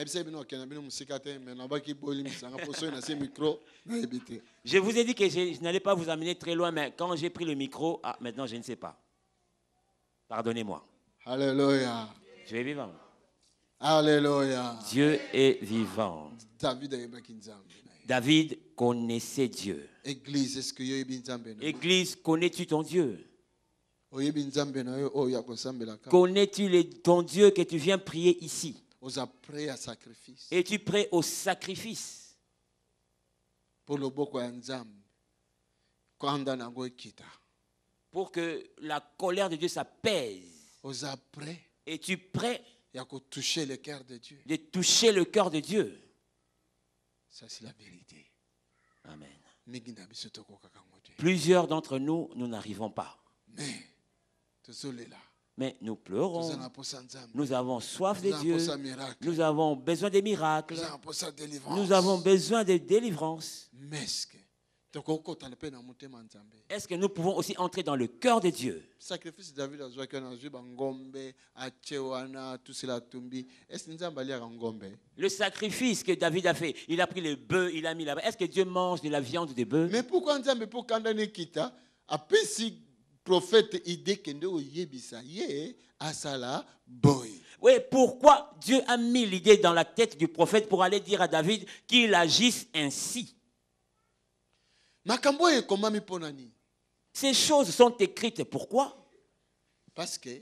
[SPEAKER 1] Je vous ai dit que je n'allais pas vous amener très loin, mais quand j'ai pris le micro, maintenant je ne sais pas. Pardonnez-moi.
[SPEAKER 2] Alléluia.
[SPEAKER 1] Dieu est vivant.
[SPEAKER 2] Alléluia.
[SPEAKER 1] Dieu est vivant. David connaissait Dieu.
[SPEAKER 2] Église, est-ce que
[SPEAKER 1] Église, connais-tu ton Dieu? Connais-tu ton Dieu que tu viens prier ici? Et tu pries au sacrifice. pour que la colère de Dieu s'apaise.
[SPEAKER 2] Osa prêt.
[SPEAKER 1] Es-tu prêt
[SPEAKER 2] Il y a qu'à toucher le cœur de Dieu.
[SPEAKER 1] de toucher le cœur de Dieu?
[SPEAKER 2] Ça, c'est la vérité.
[SPEAKER 1] Amen.
[SPEAKER 2] Migina biso tokoka kango te.
[SPEAKER 1] Plusieurs d'entre nous, nous n'arrivons pas.
[SPEAKER 2] Mais, tozolela.
[SPEAKER 1] Mais nous pleurons.
[SPEAKER 2] Tozana posa nzambe.
[SPEAKER 1] Nous avons soif de
[SPEAKER 2] Tozana
[SPEAKER 1] Dieu.
[SPEAKER 2] posa miracle.
[SPEAKER 1] Nous avons besoin des miracles.
[SPEAKER 2] Tozana posa délivrance.
[SPEAKER 1] Nous avons besoin de délivrance.
[SPEAKER 2] Meske. Tokokota lepe na motema nzambe.
[SPEAKER 1] Est-ce que nous pouvons aussi entrer dans le cœur de Dieu?
[SPEAKER 2] Sacrifice David azwaki wana azwi bangombe atie wana tusila tumbi. Est-ce nzambe aliaka ngombe?
[SPEAKER 1] Le sacrifice que David a fait, il a pris le bœuf, il a mis là-bas. Est-ce que Dieu mange de la viande de bœuf?
[SPEAKER 2] Mais pourquoi nzambe po kanda ne kita apesi prophète idée kende oyebisa ye asala boy.
[SPEAKER 1] Oui, pourquoi Dieu a mis l'idée dans la tête du prophète pour aller dire à David qu'il agisse ainsi?
[SPEAKER 2] Makambo ekomami ponani.
[SPEAKER 1] Ces choses sont écrites. Pourquoi?
[SPEAKER 2] Parce que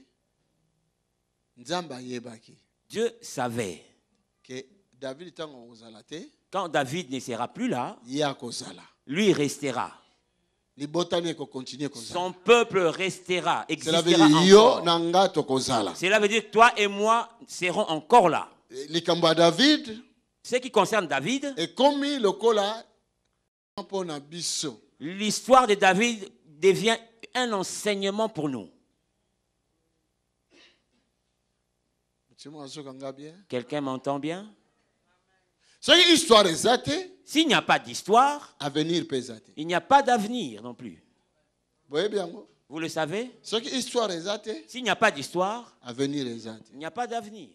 [SPEAKER 2] nzamba yebaki
[SPEAKER 1] Dieu savait.
[SPEAKER 2] que David tango ozala te
[SPEAKER 1] Quand David ne sera plus là,
[SPEAKER 2] ya kozala.
[SPEAKER 1] lui restera.
[SPEAKER 2] Libotani eko continue kozala.
[SPEAKER 1] Son peuple restera,
[SPEAKER 2] Cela veut
[SPEAKER 1] existera
[SPEAKER 2] dire yo
[SPEAKER 1] encore.
[SPEAKER 2] nanga tokozala.
[SPEAKER 1] Cela veut dire que toi et moi serons encore là.
[SPEAKER 2] Likambo ya David
[SPEAKER 1] Ce qui concerne David,
[SPEAKER 2] ekomi lokola mpona biso.
[SPEAKER 1] l'histoire de David devient un enseignement pour nous.
[SPEAKER 2] Mutima azokanga bien.
[SPEAKER 1] Quelqu'un m'entend bien?
[SPEAKER 2] Soki histoire eza te,
[SPEAKER 1] S'il n'y a pas d'histoire,
[SPEAKER 2] avenir pe eza te.
[SPEAKER 1] il n'y a pas d'avenir non plus.
[SPEAKER 2] Boyebi yango.
[SPEAKER 1] Vous le savez?
[SPEAKER 2] Soki histoire eza te,
[SPEAKER 1] S'il n'y a pas d'histoire,
[SPEAKER 2] avenir eza te.
[SPEAKER 1] il n'y a pas d'avenir.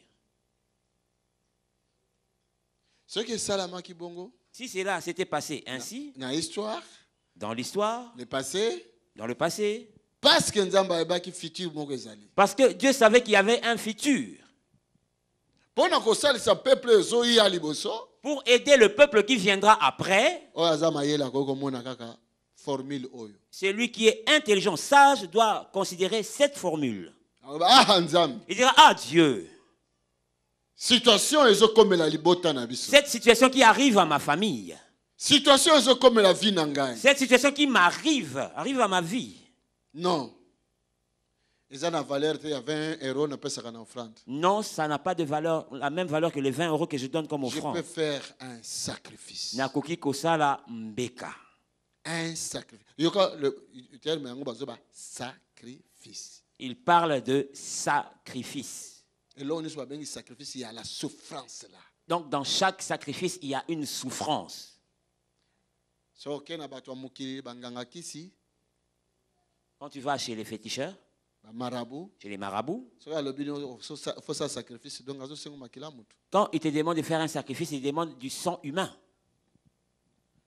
[SPEAKER 2] Soki esalamaki bongo
[SPEAKER 1] Si cela s'était passé ainsi,
[SPEAKER 2] na histoire,
[SPEAKER 1] dans l'histoire,
[SPEAKER 2] le passé,
[SPEAKER 1] dans le passé,
[SPEAKER 2] parce que nzambe ayebaki futur moko ezali.
[SPEAKER 1] parce que Dieu savait qu'il y avait un futur,
[SPEAKER 2] Pona kosalisa peuple ezoya liboso,
[SPEAKER 1] pour aider le peuple qui viendra après,
[SPEAKER 2] oyo aza mayele akoki komona kaka formule oyo.
[SPEAKER 1] celui qui est intelligent, sage, doit considérer cette formule.
[SPEAKER 2] Ah nzambe,
[SPEAKER 1] Il dira, ah Dieu,
[SPEAKER 2] situation ezokomela libota na biso.
[SPEAKER 1] cette situation qui arrive à ma famille,
[SPEAKER 2] Situation ezokomela vie na ngai.
[SPEAKER 1] cette situation qui m'arrive, arrive à ma vie.
[SPEAKER 2] Non. Eza na valeur te ya 20 € na pesaka na offrande.
[SPEAKER 1] Non, ça n'a pas de valeur, la même valeur que les 20 € que je donne comme
[SPEAKER 2] Je
[SPEAKER 1] offrande.
[SPEAKER 2] peux faire un sacrifice.
[SPEAKER 1] Nakoki kosala mbeka.
[SPEAKER 2] Un sacrifice. Yoka le terme yango bazoba sacrifice.
[SPEAKER 1] Il parle de sacrifice.
[SPEAKER 2] Et là on est sur bengi sacrifice, il y a la souffrance là.
[SPEAKER 1] Donc dans chaque sacrifice, il y a une souffrance.
[SPEAKER 2] So ok na bato mukili banganga kisi,
[SPEAKER 1] Quand tu vas chez les féticheurs,
[SPEAKER 2] ba marabout,
[SPEAKER 1] chez les marabouts,
[SPEAKER 2] so ya lobino faut ça sacrifice donc azo sengo makila mutu.
[SPEAKER 1] quand ils te demandent de faire un sacrifice, ils demandent du sang humain.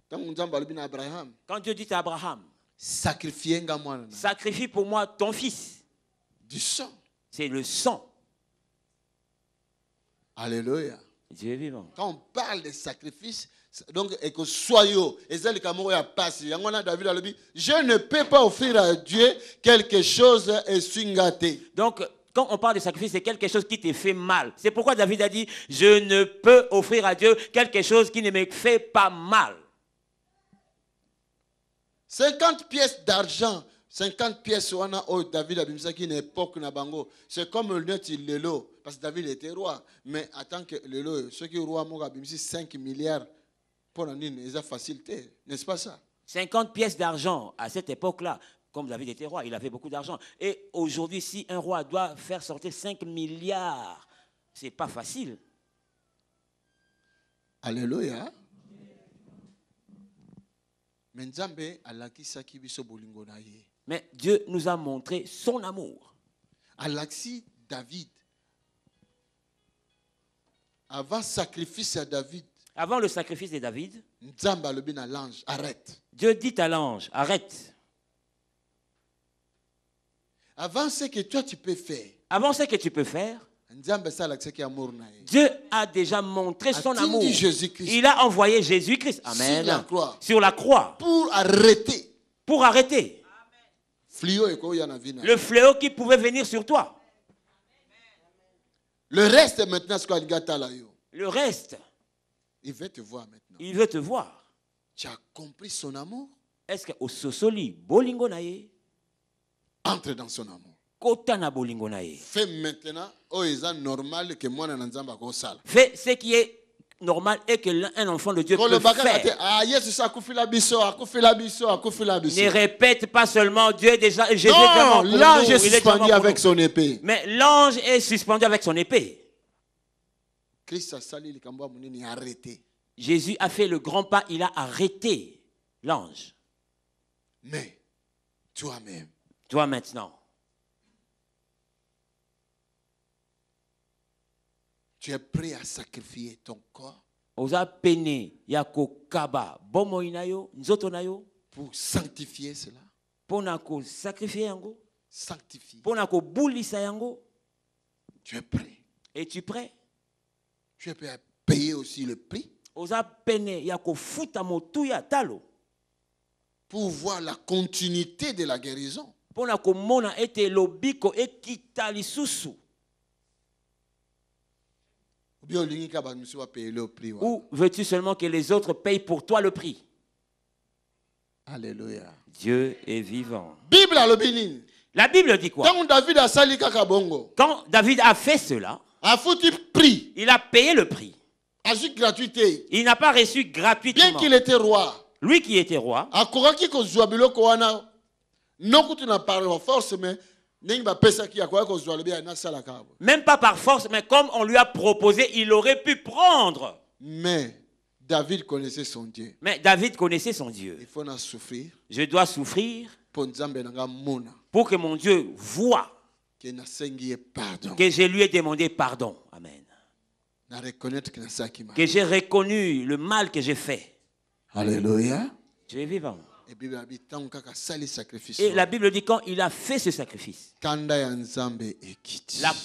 [SPEAKER 2] Tant nzamba lobi na Abraham,
[SPEAKER 1] Quand Dieu dit à Abraham,
[SPEAKER 2] sacrifier nga mwana na.
[SPEAKER 1] sacrifie pour moi ton fils,
[SPEAKER 2] Du sang.
[SPEAKER 1] c'est le sang.
[SPEAKER 2] Alléluia.
[SPEAKER 1] Dieu est vivant.
[SPEAKER 2] Quand on parle de sacrifice, donc et que soyons, et ça le camoro ya passe. Yangona David a dit, je ne peux pas offrir à Dieu quelque chose et swingate.
[SPEAKER 1] Donc, quand on parle de sacrifice, c'est quelque chose qui te fait mal. C'est pourquoi David a dit, je ne peux offrir à Dieu quelque chose qui ne me fait pas mal.
[SPEAKER 2] 50 pièces d'argent, 50 pièces wana oh David a bimisa qui une époque na bango. C'est comme le net lelo parce que David était roi, mais attends que lelo ceux qui roi mo bimisi 5 milliards pour la nine, c'est facilité, n'est-ce pas ça?
[SPEAKER 1] 50 pièces d'argent à cette époque-là, comme David était roi, il avait beaucoup d'argent. Et aujourd'hui, si un roi doit faire sortir 5 milliards, c'est pas facile.
[SPEAKER 2] Alléluia. Mais Nzambe alakisaki biso bolingo na ye.
[SPEAKER 1] Mais Dieu nous a montré son amour.
[SPEAKER 2] Alaxi David. Avant sacrifice à David,
[SPEAKER 1] Avant le sacrifice de David,
[SPEAKER 2] Nzambe alobi na l'ange, arrête.
[SPEAKER 1] Dieu dit à l'ange, arrête.
[SPEAKER 2] Avant ce que toi tu peux faire,
[SPEAKER 1] Avant ce que tu peux faire,
[SPEAKER 2] Nzambe salakisaki amour na ye.
[SPEAKER 1] Dieu a déjà montré son
[SPEAKER 2] A-t-il
[SPEAKER 1] amour.
[SPEAKER 2] dit Jésus-Christ
[SPEAKER 1] Il a envoyé Jésus-Christ. Amen.
[SPEAKER 2] sur la croix
[SPEAKER 1] Sur la croix.
[SPEAKER 2] pour arrêter
[SPEAKER 1] Pour arrêter
[SPEAKER 2] fléau et koya na vie na ye.
[SPEAKER 1] le fléau qui pouvait venir sur toi.
[SPEAKER 2] Le reste maintenant ce qu'on gata là yo.
[SPEAKER 1] Le reste,
[SPEAKER 2] Il veut te voir maintenant.
[SPEAKER 1] il veut te voir.
[SPEAKER 2] Tu as compris son amour?
[SPEAKER 1] Est-ce que au sosoli bolingo na ye?
[SPEAKER 2] Entre dans son amour.
[SPEAKER 1] Kota na bolingo na ye.
[SPEAKER 2] Fais maintenant, oh, il est normal que moi, Nanzamba, ko sala.
[SPEAKER 1] Fais ce qui est normal et que un enfant de Dieu peut faire.
[SPEAKER 2] Ah, yes, ça, akufila biso, akufila biso, akufila biso.
[SPEAKER 1] Ne répète pas seulement Dieu est déjà, Jésus est
[SPEAKER 2] Non,
[SPEAKER 1] vraiment pour
[SPEAKER 2] l'ange
[SPEAKER 1] nous,
[SPEAKER 2] est suspendu avec son épée.
[SPEAKER 1] Mais l'ange est suspendu avec son épée.
[SPEAKER 2] Christ a sali likambo munini arrêté.
[SPEAKER 1] Jésus a fait le grand pas, il a arrêté l'ange.
[SPEAKER 2] Mais toi-même,
[SPEAKER 1] Toi maintenant,
[SPEAKER 2] tu es prêt à sacrifier ton corps
[SPEAKER 1] oza pene ya kokaba bomoi na yo, nzoto na yo
[SPEAKER 2] pour sanctifier cela.
[SPEAKER 1] pona ko sacrifier yango,
[SPEAKER 2] Sanctifier.
[SPEAKER 1] pona ko bulisa yango.
[SPEAKER 2] Tu es prêt.
[SPEAKER 1] Es-tu prêt?
[SPEAKER 2] Tu es prêt à payer aussi le prix
[SPEAKER 1] Oza pene ya ko futa motuya talo
[SPEAKER 2] pour voir la continuité de la guérison.
[SPEAKER 1] pona ko mona ete lobiko ekita lisusu. Ou veux-tu seulement que les autres payent pour toi le prix?
[SPEAKER 2] Alléluia.
[SPEAKER 1] Dieu est vivant.
[SPEAKER 2] Bible à l'obénin.
[SPEAKER 1] La Bible dit quoi?
[SPEAKER 2] Quand
[SPEAKER 1] David a fait cela, il a payé le prix.
[SPEAKER 2] Gratuité.
[SPEAKER 1] Il n'a pas reçu gratuitement.
[SPEAKER 2] Bien qu'il était roi,
[SPEAKER 1] lui qui était roi, même pas par force, mais comme on lui a proposé, il aurait pu prendre.
[SPEAKER 2] Mais David connaissait son Dieu.
[SPEAKER 1] Mais David connaissait son Dieu.
[SPEAKER 2] Il faut souffrir.
[SPEAKER 1] Je dois souffrir pour que mon Dieu voie que je lui ai demandé pardon. Amen. Que j'ai reconnu le mal que j'ai fait.
[SPEAKER 2] Alléluia.
[SPEAKER 1] Tu es vivant. Et la Bible dit quand il a fait ce sacrifice, la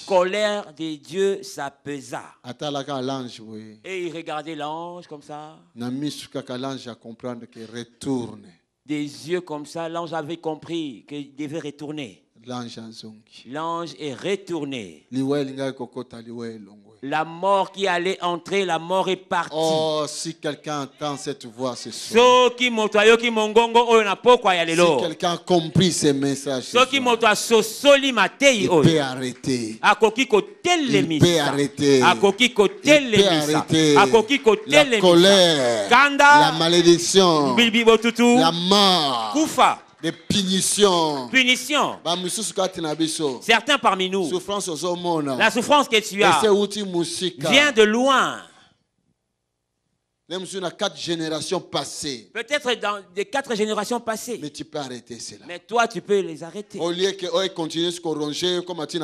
[SPEAKER 1] colère de Dieu s'apesa. Et il regardait l'ange comme ça. Des yeux comme ça, l'ange avait compris qu'il devait retourner. L'ange est retourné. La mort qui allait entrer, la mort est partie.
[SPEAKER 2] Oh, si quelqu'un entend cette voix ce soir.
[SPEAKER 1] Si quelqu'un
[SPEAKER 2] a compris ces messages ce soir,
[SPEAKER 1] il peut arrêter. Il peut arrêter.
[SPEAKER 2] La colère, la malédiction, la mort, des punitions.
[SPEAKER 1] Certains parmi nous, la souffrance que tu as vient de loin. Peut-être dans des 4 générations passées.
[SPEAKER 2] Mais tu peux arrêter cela.
[SPEAKER 1] Mais toi, tu peux les arrêter.
[SPEAKER 2] Au lieu qu'ils continuent à se corroger, comme tu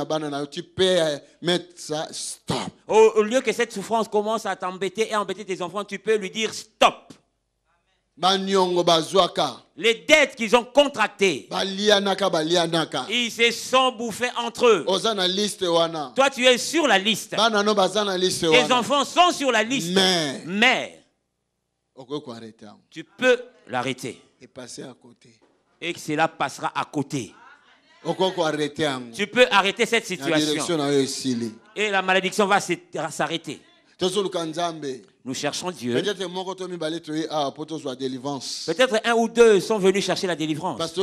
[SPEAKER 2] peux mettre ça, stop.
[SPEAKER 1] Au lieu que cette souffrance commence à t'embêter et embêter tes enfants, tu peux lui dire stop. Les dettes qu'ils ont contractées, ils se sont bouffés entre eux. Toi, tu es sur la liste. Tes enfants sont sur la liste. Mais tu peux l'arrêter.
[SPEAKER 2] Et passer à côté.
[SPEAKER 1] Et que cela passera à côté. Tu peux arrêter cette situation. Et la malédiction va s'arrêter. Nous cherchons Dieu. Peut-être 1 ou 2 sont venus chercher la délivrance. Parce que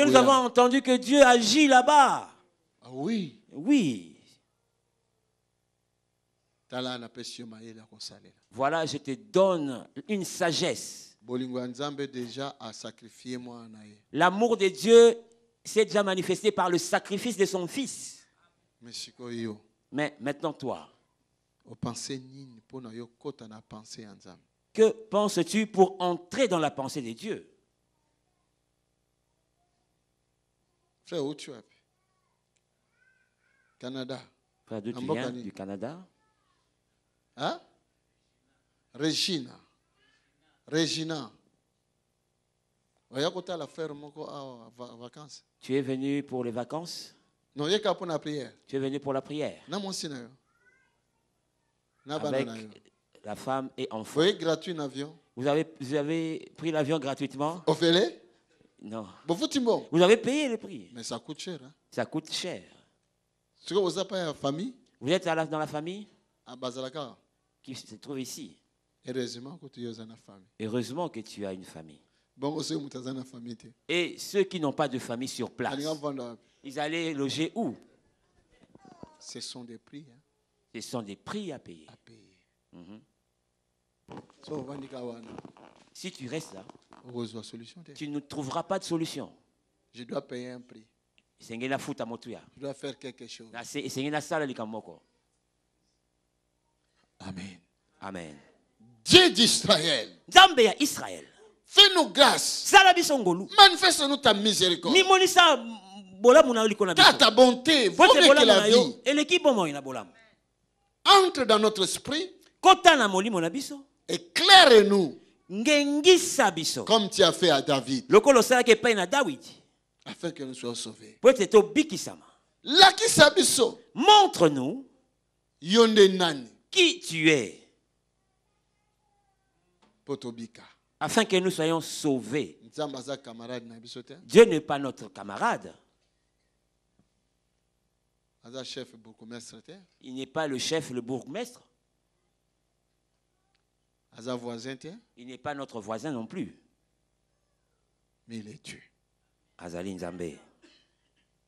[SPEAKER 1] nous avons entendu que Dieu agit là-bas.
[SPEAKER 2] Ah oui.
[SPEAKER 1] Oui. Voilà, je te donne une sagesse. L'amour de Dieu s'est déjà manifesté par le sacrifice de son Fils. Mais maintenant toi, que penses-tu pour entrer dans la pensée de Dieu?
[SPEAKER 2] Frère, où tu es? Canada.
[SPEAKER 1] Frère, d'où tu viens? Du Canada.
[SPEAKER 2] Hein? Regina.
[SPEAKER 1] Tu es venu pour les vacances?
[SPEAKER 2] Non, il y a pour la prière.
[SPEAKER 1] Tu es venu pour la prière. Avec la femme et enfant.
[SPEAKER 2] Vous avez gratuit un avion?
[SPEAKER 1] Vous avez pris l'avion gratuitement? Non. Vous avez payé le prix.
[SPEAKER 2] Mais ça coûte cher. Hein?
[SPEAKER 1] Ça coûte cher.
[SPEAKER 2] Vous n'avez pas une famille?
[SPEAKER 1] Vous êtes dans la famille?
[SPEAKER 2] À Bazalaka.
[SPEAKER 1] Qui se trouve ici.
[SPEAKER 2] Heureusement que tu as une famille.
[SPEAKER 1] Heureusement que tu as une famille.
[SPEAKER 2] Bongo se mutazana famille te.
[SPEAKER 1] Et ceux qui n'ont pas de famille sur place,
[SPEAKER 2] Alinga vanda.
[SPEAKER 1] ils allaient loger où?
[SPEAKER 2] Ce sont des prix hein,
[SPEAKER 1] Ce sont des prix à payer.
[SPEAKER 2] à payer.
[SPEAKER 1] Mhm.
[SPEAKER 2] So vandika wana.
[SPEAKER 1] Si tu restes là,
[SPEAKER 2] Reçois solution te.
[SPEAKER 1] tu ne trouveras pas de solution.
[SPEAKER 2] Je dois payer un prix.
[SPEAKER 1] Sengena futa motuya.
[SPEAKER 2] Je dois faire quelque chose.
[SPEAKER 1] Na sengena sala likamoko.
[SPEAKER 2] Amen.
[SPEAKER 1] Amen.
[SPEAKER 2] Dieu d'Israël,
[SPEAKER 1] Nzambe ya Israël.
[SPEAKER 2] fais-nous grâce.
[SPEAKER 1] Sala biso ngolu.
[SPEAKER 2] Manifeste-nous ta miséricorde.
[SPEAKER 1] Ni monisa bolamu na liko na
[SPEAKER 2] Car
[SPEAKER 1] biso.
[SPEAKER 2] ta bonté vaut
[SPEAKER 1] Vote
[SPEAKER 2] mieux que
[SPEAKER 1] bolamu
[SPEAKER 2] la
[SPEAKER 1] na yo.
[SPEAKER 2] vie.
[SPEAKER 1] Eleki bomo ina bolamu.
[SPEAKER 2] Entre dans notre esprit,
[SPEAKER 1] Kota na molimo na biso.
[SPEAKER 2] éclaire-nous
[SPEAKER 1] Ngengisa biso.
[SPEAKER 2] comme tu as fait à David,
[SPEAKER 1] Lokolo sala ke pa na David.
[SPEAKER 2] afin que nous soyons sauvés.
[SPEAKER 1] Pote to bikisama.
[SPEAKER 2] Lakisa biso,
[SPEAKER 1] Montre-nous
[SPEAKER 2] yonde nani,
[SPEAKER 1] qui tu es,
[SPEAKER 2] potobika.
[SPEAKER 1] afin que nous soyons sauvés.
[SPEAKER 2] Nzamba aza camarade na biso te.
[SPEAKER 1] Dieu n'est pas notre camarade.
[SPEAKER 2] Aza chef bourgmestre te.
[SPEAKER 1] Il n'est pas le chef, le bourgmestre.
[SPEAKER 2] Aza voisin te.
[SPEAKER 1] Il n'est pas notre voisin non plus.
[SPEAKER 2] Mais il est Dieu.
[SPEAKER 1] Azali Nzambe.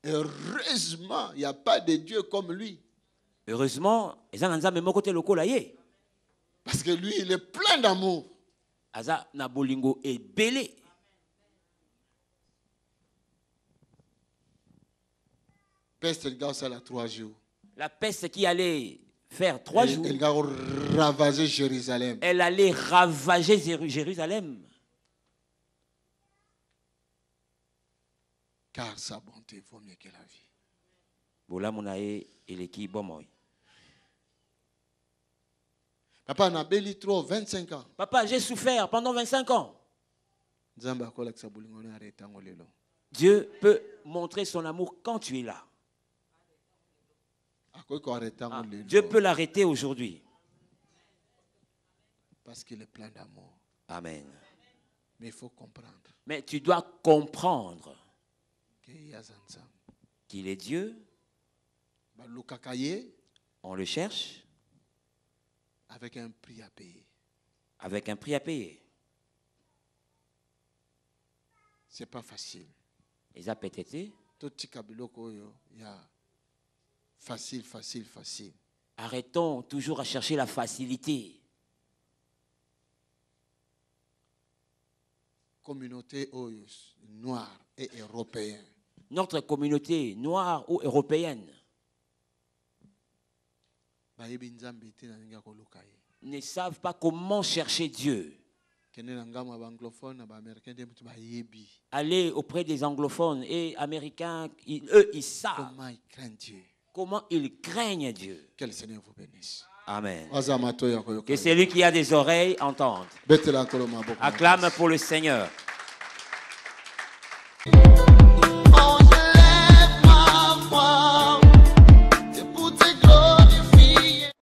[SPEAKER 2] Heureusement, il n'y a pas de Dieu comme lui.
[SPEAKER 1] Heureusement, eza na Nzambe moko te lokola ye.
[SPEAKER 2] Parce que lui, il est plein d'amour.
[SPEAKER 1] Aza na bolingo ebele.
[SPEAKER 2] Peste, il a ça là 3 jours.
[SPEAKER 1] La peste qui allait faire 3 jours,
[SPEAKER 2] Il a ravagé Jérusalem.
[SPEAKER 1] elle allait ravager Jérusalem.
[SPEAKER 2] Car sa bonté vaut mieux que la vie.
[SPEAKER 1] Bolamu na ye eleki bomoy.
[SPEAKER 2] Papa, on a béli trop 25 ans.
[SPEAKER 1] Papa, j'ai souffert pendant 25 ans.
[SPEAKER 2] Nzamba akola kisa bolingo na arrêta ngolelo.
[SPEAKER 1] Dieu peut montrer son amour quand tu es là.
[SPEAKER 2] Akoy ko arrêta
[SPEAKER 1] Ah,
[SPEAKER 2] ngolelo.
[SPEAKER 1] Dieu peut l'arrêter aujourd'hui.
[SPEAKER 2] Parce qu'il est plein d'amour.
[SPEAKER 1] Amen.
[SPEAKER 2] Mais il faut comprendre
[SPEAKER 1] Mais tu dois comprendre
[SPEAKER 2] qu'il y a Zanzam.
[SPEAKER 1] qu'il est Dieu.
[SPEAKER 2] Balukakaye
[SPEAKER 1] On le cherche
[SPEAKER 2] avec un prix à payer.
[SPEAKER 1] avec un prix à payer.
[SPEAKER 2] C'est pas facile.
[SPEAKER 1] Et ça peut être.
[SPEAKER 2] Tout tika biloko oyo ya facile, facile, facile.
[SPEAKER 1] Arrêtons toujours à chercher la facilité.
[SPEAKER 2] Communauté oyo noire et européenne.
[SPEAKER 1] Notre communauté noire ou européenne
[SPEAKER 2] Bayebi nzambe te na ninga koluka ye.
[SPEAKER 1] ne savent pas comment chercher Dieu.
[SPEAKER 2] Kende na ngama ba anglophone na ba américain de mutu bayebi.
[SPEAKER 1] Aller auprès des anglophones et américains, eux, ils savent
[SPEAKER 2] Comment ils craignent Dieu.
[SPEAKER 1] comment ils craignent Dieu.
[SPEAKER 2] Que le Seigneur vous bénisse.
[SPEAKER 1] Amen.
[SPEAKER 2] Azamato ya koyoka.
[SPEAKER 1] Que celui qui a des oreilles entende.
[SPEAKER 2] Betela koloma boko.
[SPEAKER 1] Acclame pour le Seigneur.